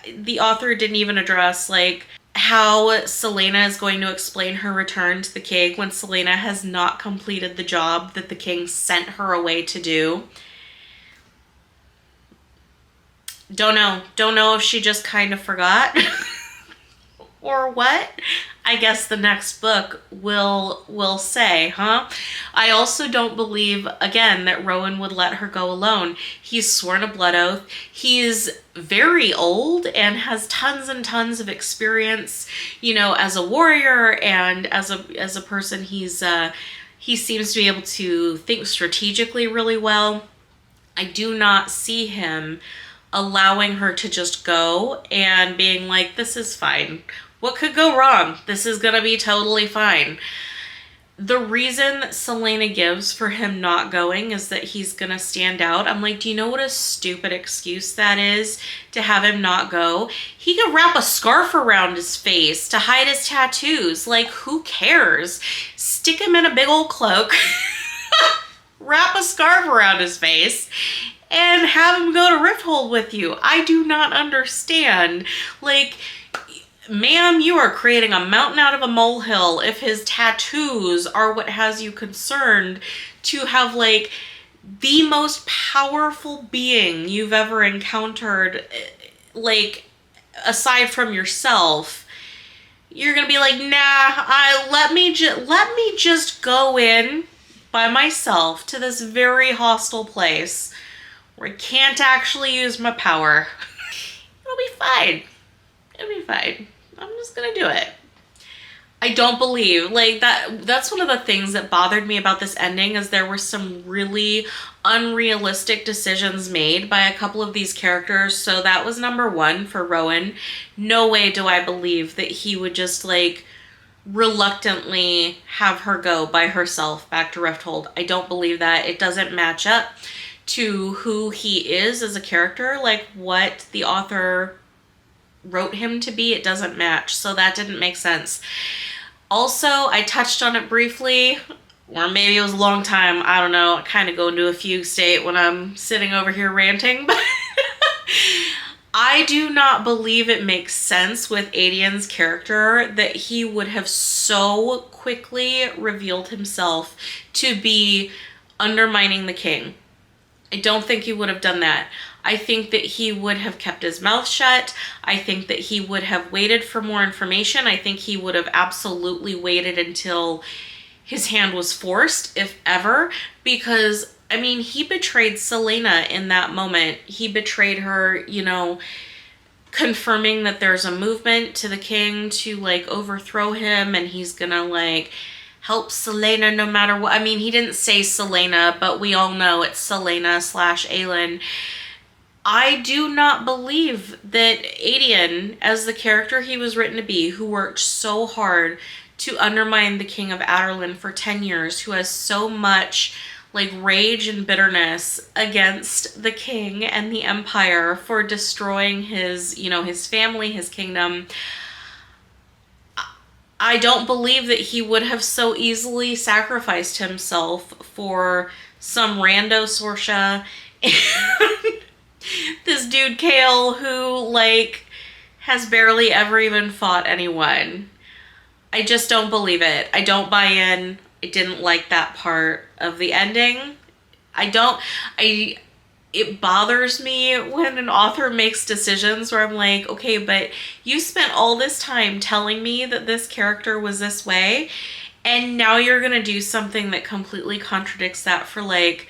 the author didn't even address like how Celaena is going to explain her return to the king when Celaena has not completed the job that the king sent her away to do. Don't know if she just kind of forgot or what. I guess the next book will say, huh? I also don't believe, again, that Rowan would let her go alone. He's sworn a blood oath. He's very old and has tons and tons of experience, you know, as a warrior and as a person. He seems to be able to think strategically really well. I do not see him allowing her to just go and being like, this is fine. What could go wrong? This is gonna be totally fine. The reason that Celaena gives for him not going is that he's gonna stand out. I'm like, do you know what a stupid excuse that is to have him not go? He could wrap a scarf around his face to hide his tattoos. Like, who cares? Stick him in a big old cloak, wrap a scarf around his face, and have him go to Rifthold with you. I do not understand. Like, ma'am, you are creating a mountain out of a molehill if his tattoos are what has you concerned to have like the most powerful being you've ever encountered, like aside from yourself. You're gonna be like, nah, let me just go in by myself to this very hostile place where I can't actually use my power. It'll be fine. It'll be fine. I'm just gonna do it. I don't believe, like, that's one of the things that bothered me about this ending, is there were some really unrealistic decisions made by a couple of these characters. So that was number one for Rowan. No way do I believe that he would just like reluctantly have her go by herself back to Rifthold. I don't believe that. It doesn't match up to who he is as a character, like what the author wrote him to be. It doesn't match, so that didn't make sense. Also, I touched on it briefly, or maybe it was a long time, I don't know, I kind of go into a fugue state when I'm sitting over here ranting, but I do not believe it makes sense with Adian's character that he would have so quickly revealed himself to be undermining the king. I don't think he would have done that. I think that he would have kept his mouth shut. I think that he would have waited for more information. I think he would have absolutely waited until his hand was forced, if ever, because, I mean, he betrayed Celaena in that moment. He betrayed her, you know, confirming that there's a movement to the king to, like, overthrow him, and he's gonna, like, help Celaena no matter what. I mean, he didn't say Celaena, but we all know it's Celaena/Aelin. I do not believe that Adian, as the character he was written to be, who worked so hard to undermine the King of Adarlan for 10 years, who has so much like rage and bitterness against the king and the empire for destroying his, you know, his family, his kingdom. I don't believe that he would have so easily sacrificed himself for some rando Sorsha and this dude Kale who, like, has barely ever even fought anyone. I just don't believe it. I don't buy in. I didn't like that part of the ending. It bothers me when an author makes decisions where I'm like, okay, but you spent all this time telling me that this character was this way, and now you're gonna do something that completely contradicts that for, like,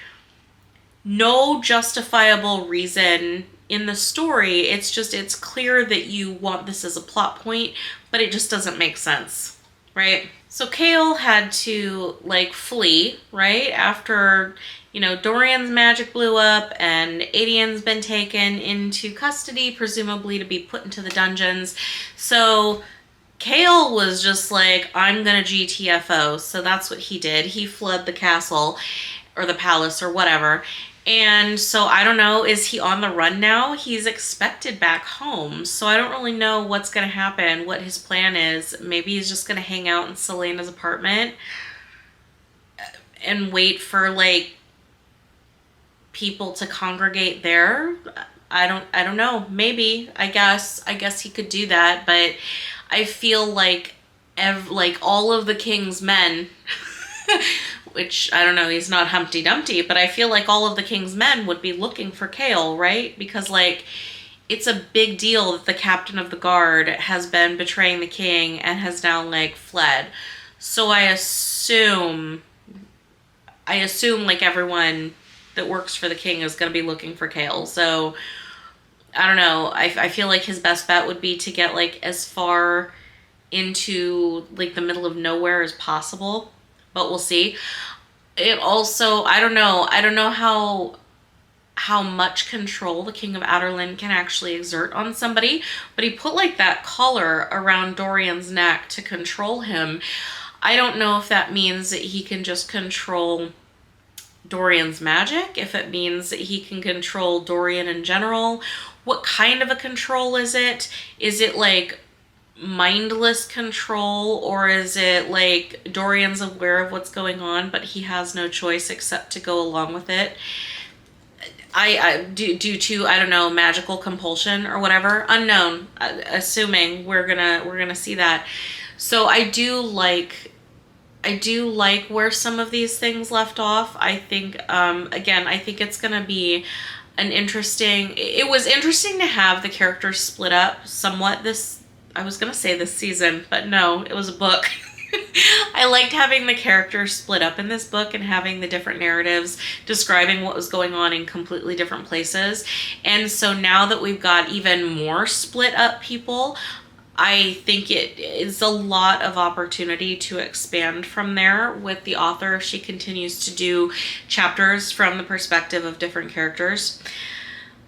no justifiable reason in the story. It's just, it's clear that you want this as a plot point, but it just doesn't make sense, right? So Kale had to like flee, right? After, Dorian's magic blew up and Adian's been taken into custody, presumably to be put into the dungeons. So Kale was just like, I'm gonna GTFO. So that's what he did. He fled the castle or the palace or whatever. And so I don't know, is he on the run now? He's expected back home. So I don't really know what's going to happen, what his plan is. Maybe he's just going to hang out in Celaena's apartment and wait for like people to congregate there. I don't know. Maybe. I guess he could do that, but I feel like all of the king's men which I don't know, he's not Humpty Dumpty, but I feel like all of the king's men would be looking for Kale, right? Because like it's a big deal that the captain of the guard has been betraying the king and has now like fled. So I assume like everyone that works for the king is going to be looking for Kale. So I don't know. I feel like his best bet would be to get like as far into like the middle of nowhere as possible, but we'll see. It also, I don't know how much control the King of Adarlan can actually exert on somebody, but he put like that collar around Dorian's neck to control him. I don't know if that means that he can just control Dorian's magic, if it means that he can control Dorian in general. What kind of a control is it? Is it like mindless control, or is it like Dorian's aware of what's going on but he has no choice except to go along with it? Due to, I don't know, magical compulsion or whatever, unknown, assuming we're gonna see that. So I do like where some of these things left off. I think again, I think it's gonna be it was interesting to have the characters split up somewhat I was going to say this season, but no, it was a book. I liked having the characters split up in this book and having the different narratives describing what was going on in completely different places. And so now that we've got even more split up people, I think it is a lot of opportunity to expand from there with the author if she continues to do chapters from the perspective of different characters.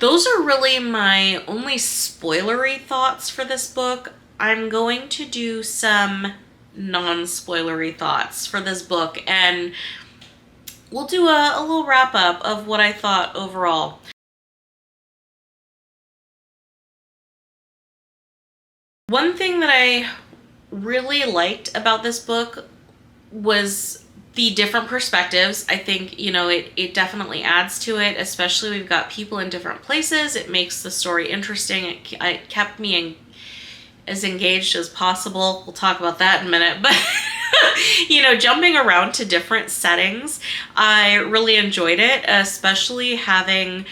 Those are really my only spoilery thoughts for this book. I'm going to do some non-spoilery thoughts for this book, and we'll do a little wrap-up of what I thought overall. One thing that I really liked about this book was the different perspectives. I think, it definitely adds to it, especially we've got people in different places. It makes the story interesting. It kept me as engaged as possible. We'll talk about that in a minute, but jumping around to different settings, I really enjoyed it, especially having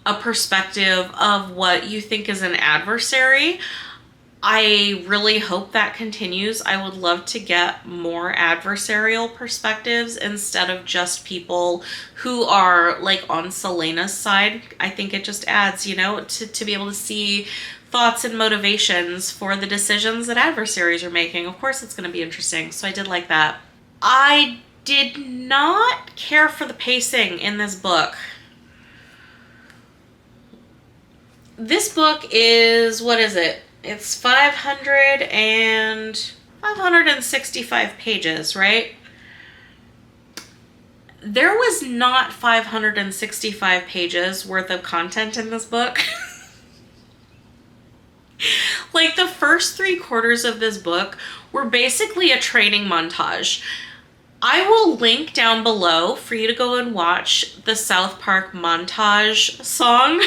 a perspective of what you think is an adversary. I really hope that continues. I would love to get more adversarial perspectives instead of just people who are like on Celaena's side. I think it just adds, to be able to see thoughts and motivations for the decisions that adversaries are making. Of course, it's going to be interesting. So I did like that. I did not care for the pacing in this book. This book is, what is it? It's 565 pages, right? There was not 565 pages worth of content in this book. Like the first 3/4 of this book were basically a training montage. I will link down below for you to go and watch the South Park montage song.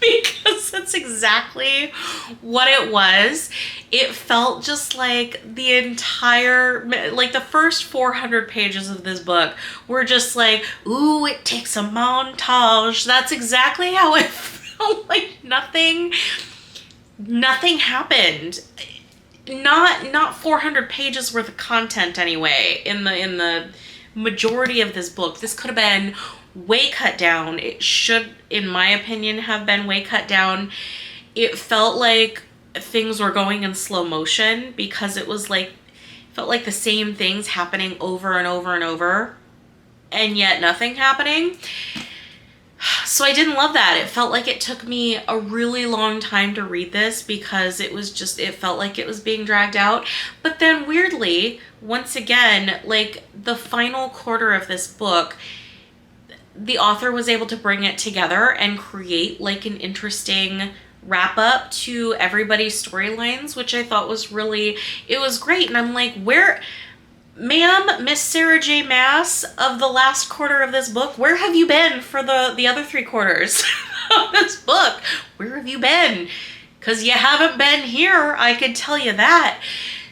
Because that's exactly what it was. It felt just like the entire, like the first 400 pages of this book were just like, ooh, it takes a montage. That's exactly how it felt. Like nothing happened. Not 400 pages worth of content anyway in the majority of this book. This could have been way cut down. It should, in my opinion, have been way cut down. It felt like things were going in slow motion because it was like felt like the same things happening over and over and over, and yet nothing happening. So I didn't love that. It felt like it took me a really long time to read this because it felt like it was being dragged out. But then weirdly, once again, like the final quarter of this book, the author was able to bring it together and create like an interesting wrap up to everybody's storylines, which I thought was it was great. And I'm like, ma'am, Miss Sarah J Maas of the last quarter of this book, where have you been for the other 3 quarters of this book? Where have you been? Because you haven't been here, I could tell you that.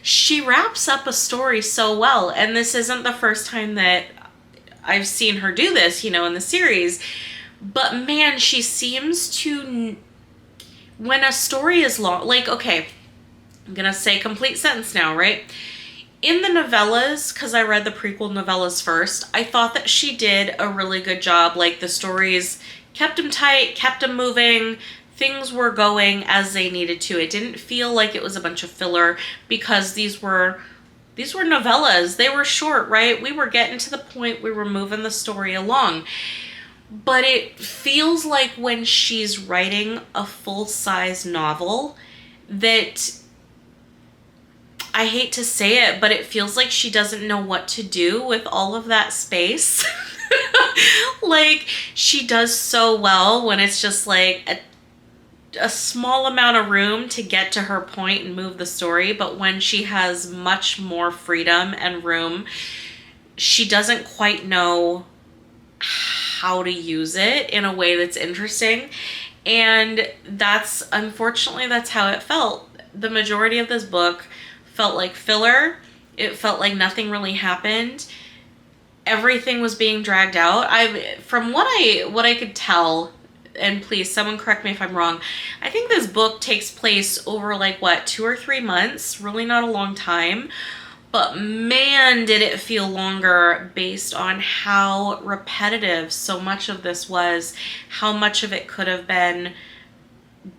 She wraps up a story so well, and this isn't the first time that I've seen her do this, in the series. But man, she seems to, when a story is long, like, okay, I'm gonna say complete sentence now, right? In the novellas, because I read the prequel novellas first, I thought that she did a really good job. Like, the stories kept them tight, kept them moving, things were going as they needed to. It didn't feel like it was a bunch of filler because these were novellas. They were short, right? We were getting to the point, we were moving the story along. But it feels like when she's writing a full-size novel that, I hate to say it, but it feels like she doesn't know what to do with all of that space. Like, she does so well when it's just like a small amount of room to get to her point and move the story, but when she has much more freedom and room, she doesn't quite know how to use it in a way that's interesting. And unfortunately, that's how it felt. The majority of this book felt like filler. It felt like nothing really happened. Everything was being dragged out. From what I could tell, and please, someone correct me if I'm wrong, I think this book takes place over 2 or 3 months, really not a long time, but man, did it feel longer based on how repetitive so much of this was, how much of it could have been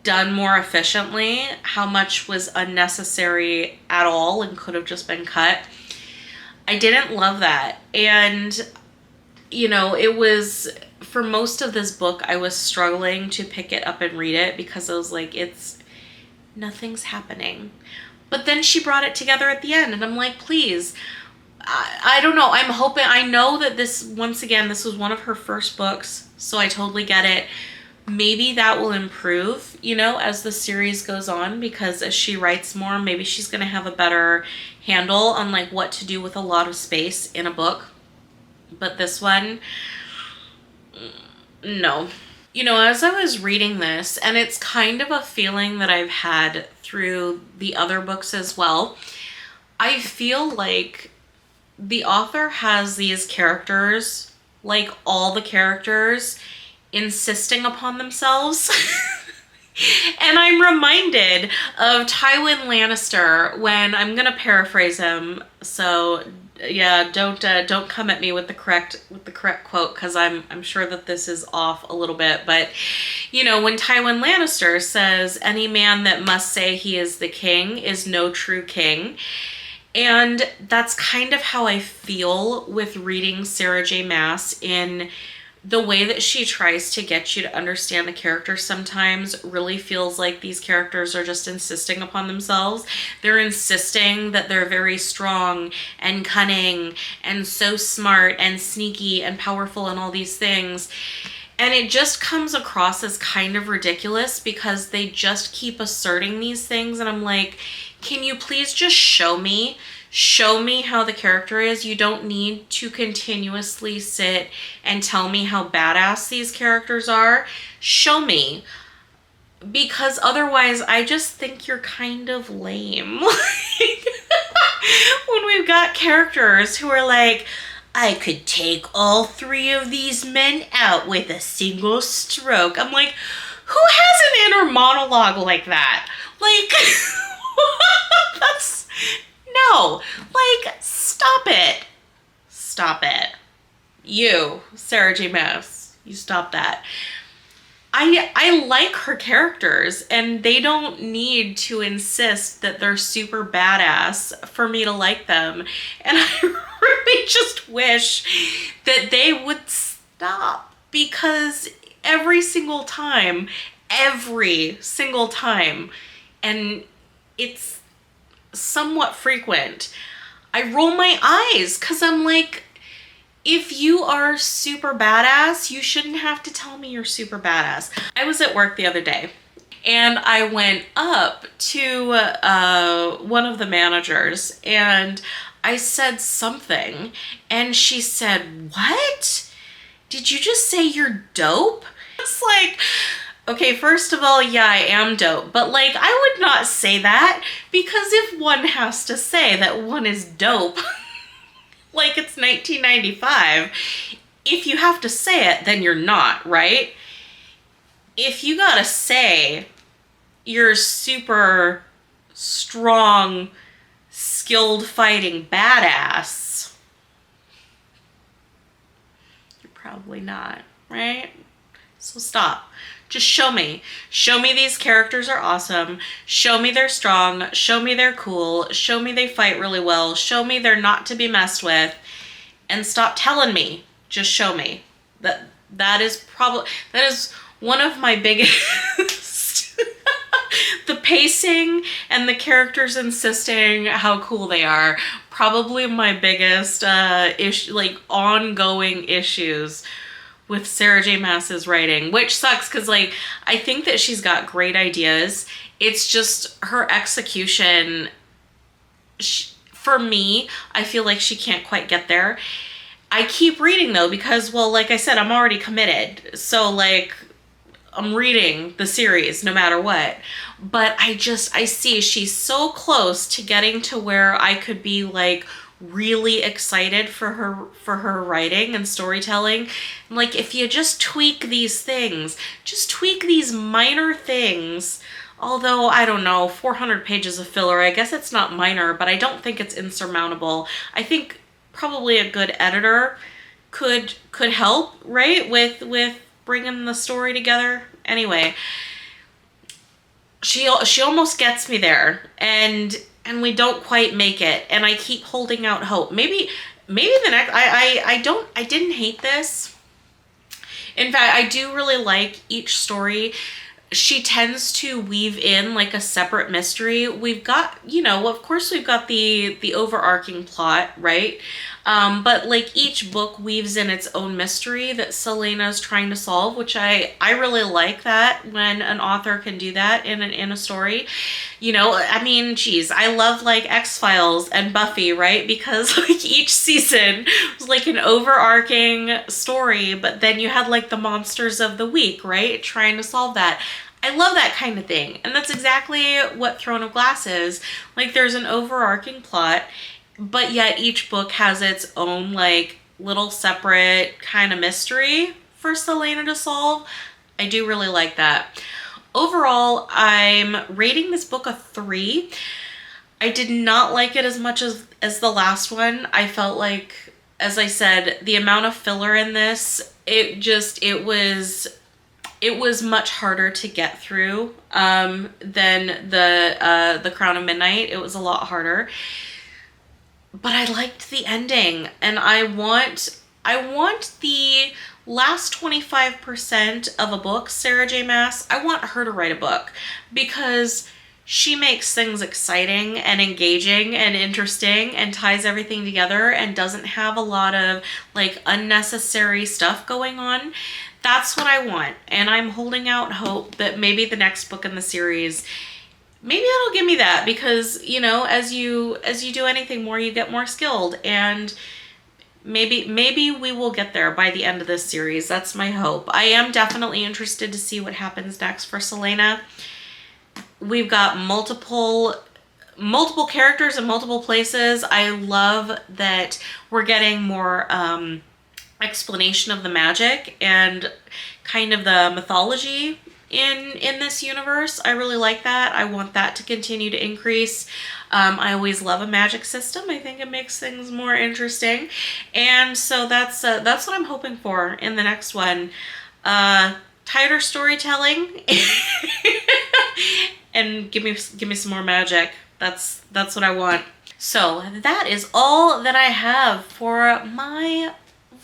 done more efficiently, how much was unnecessary at all and could have just been cut. I didn't love that. And, it was, for most of this book, I was struggling to pick it up and read it because I was like, nothing's happening. But then she brought it together at the end, and I'm like, please, I don't know. I'm hoping, I know that this was one of her first books, so I totally get it. Maybe that will improve, as the series goes on, because as she writes more, maybe she's going to have a better handle on what to do with a lot of space in a book. But this one, no. As I was reading this, and it's kind of a feeling that I've had through the other books as well, I feel like the author has these characters, like all the characters, insisting upon themselves. And I'm reminded of Tywin Lannister when, I'm gonna paraphrase him, so yeah, don't come at me with the correct quote, because I'm sure that this is off a little bit, but when Tywin Lannister says, "Any man that must say he is the king is no true king." And that's kind of how I feel with reading Sarah J Maas, in the way that she tries to get you to understand the characters sometimes really feels like these characters are just insisting upon themselves. They're insisting that they're very strong and cunning and so smart and sneaky and powerful and all these things. And it just comes across as kind of ridiculous because they just keep asserting these things. And I'm like, can you please just show me? Show me how the character is. You don't need to continuously sit and tell me how badass these characters are. Show me. Because otherwise, I just think you're kind of lame. When we've got characters who are like, I could take all 3 of these men out with a single stroke. I'm like, who has an inner monologue like that? That's... No, stop it. Stop it. You, Sarah J Maas, you stop that. I like her characters, and they don't need to insist that they're super badass for me to like them. And I really just wish that they would stop, because every single time, and it's somewhat frequent, I roll my eyes because I'm like, if you are super badass, you shouldn't have to tell me you're super badass. I was at work the other day and I went up to one of the managers and I said something and she said, "What? Did you just say you're dope?" It's like, okay, first of all, yeah, I am dope, but like, I would not say that, because if one has to say that one is dope, like it's 1995, if you have to say it, then you're not, right? If you gotta say you're super strong, skilled fighting badass, you're probably not, right? So stop. Just show me. Show me these characters are awesome. Show me they're strong. Show me they're cool. Show me they fight really well. Show me they're not to be messed with. And stop telling me. Just show me. That is one of my biggest the pacing and the characters insisting how cool they are. Probably my biggest ongoing issues with Sarah J Maas's writing, which sucks because like I think that she's got great ideas. It's just her execution. For me, I feel like she can't quite get there. I keep reading though because, well, like I said, I'm already committed. So like I'm reading the series no matter what. But I see she's so close to getting to where I could be like really excited for her writing and storytelling. Like, if you just tweak these things, just tweak these minor things. Although, I don't know, 400 pages of filler, I guess it's not minor, but I don't think it's insurmountable. I think probably a good editor could help, right, with bringing the story together. Anyway, she almost gets me there, and we don't quite make it, and I keep holding out hope. Maybe the next, I didn't hate this. In fact, I do really like each story. She tends to weave in like a separate mystery. We've got, of course we've got the overarching plot, right? But like each book weaves in its own mystery that Selena's trying to solve, which I really like that when an author can do that in a story. I mean, geez, I love like X-Files and Buffy, right? Because like each season was like an overarching story, but then you had like the monsters of the week, right? Trying to solve that. I love that kind of thing. And that's exactly what Throne of Glass is. Like, there's an overarching plot, but yet each book has its own like little separate kind of mystery for Selena to solve. I do really like that. Overall, I'm rating this book a 3. I did not like it as much as the last one. I felt like, as I said, the amount of filler in this, it was much harder to get through than the Crown of Midnight. It was a lot harder. But I liked the ending, and I want the last 25% of a book, Sarah J Maas, I want her to write a book, because she makes things exciting and engaging and interesting and ties everything together and doesn't have a lot of like unnecessary stuff going on. That's what I want, and I'm holding out hope that maybe the next book in the series, maybe it'll give me that, because as you do anything more, you get more skilled, and maybe we will get there by the end of this series. That's my hope. I am definitely interested to see what happens next for Selena. We've got multiple characters in multiple places. I love that we're getting more explanation of the magic and kind of the mythology in this universe. I really like that. I want that to continue to increase. I always love a magic system. I think it makes things more interesting, and so that's what I'm hoping for in the next one. tighter storytelling and give me some more magic. That's what I want. So that is all that I have for my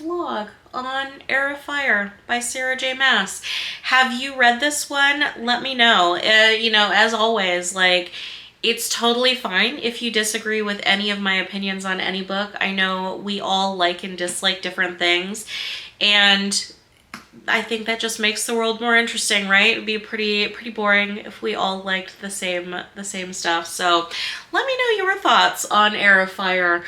vlog on Heir of Fire by Sarah J Maas. Have you read this one? Let me know. You know, as always, like, it's totally fine if you disagree with any of my opinions on any book. I know we all like and dislike different things, and I think that just makes the world more interesting, right? It'd be pretty boring if we all liked the same stuff. So let me know your thoughts on Heir of Fire.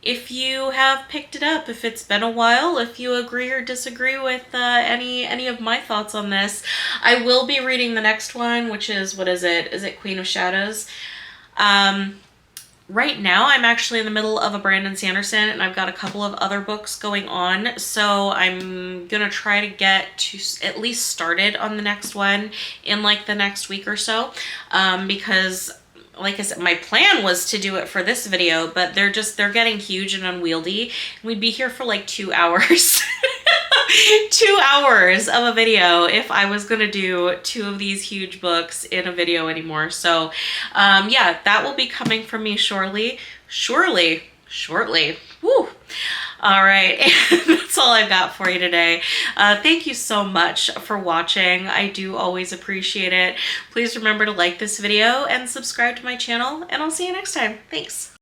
If you have picked it up, if it's been a while, if you agree or disagree with any of my thoughts on this. I will be reading the next one, which is, what is it? Is it Queen of Shadows? Right now, I'm actually in the middle of a Brandon Sanderson, and I've got a couple of other books going on, so I'm gonna try to get to at least started on the next one in like the next week or so, because like I said, my plan was to do it for this video, but they're getting huge and unwieldy. We'd be here for like 2 hours. 2 hours of a video if I was gonna do 2 of these huge books in a video anymore. So yeah, that will be coming from me shortly. Woo. All right, that's all I've got for you today. Thank you so much for watching. I do always appreciate it. Please remember to like this video and subscribe to my channel, and I'll see you next time. Thanks.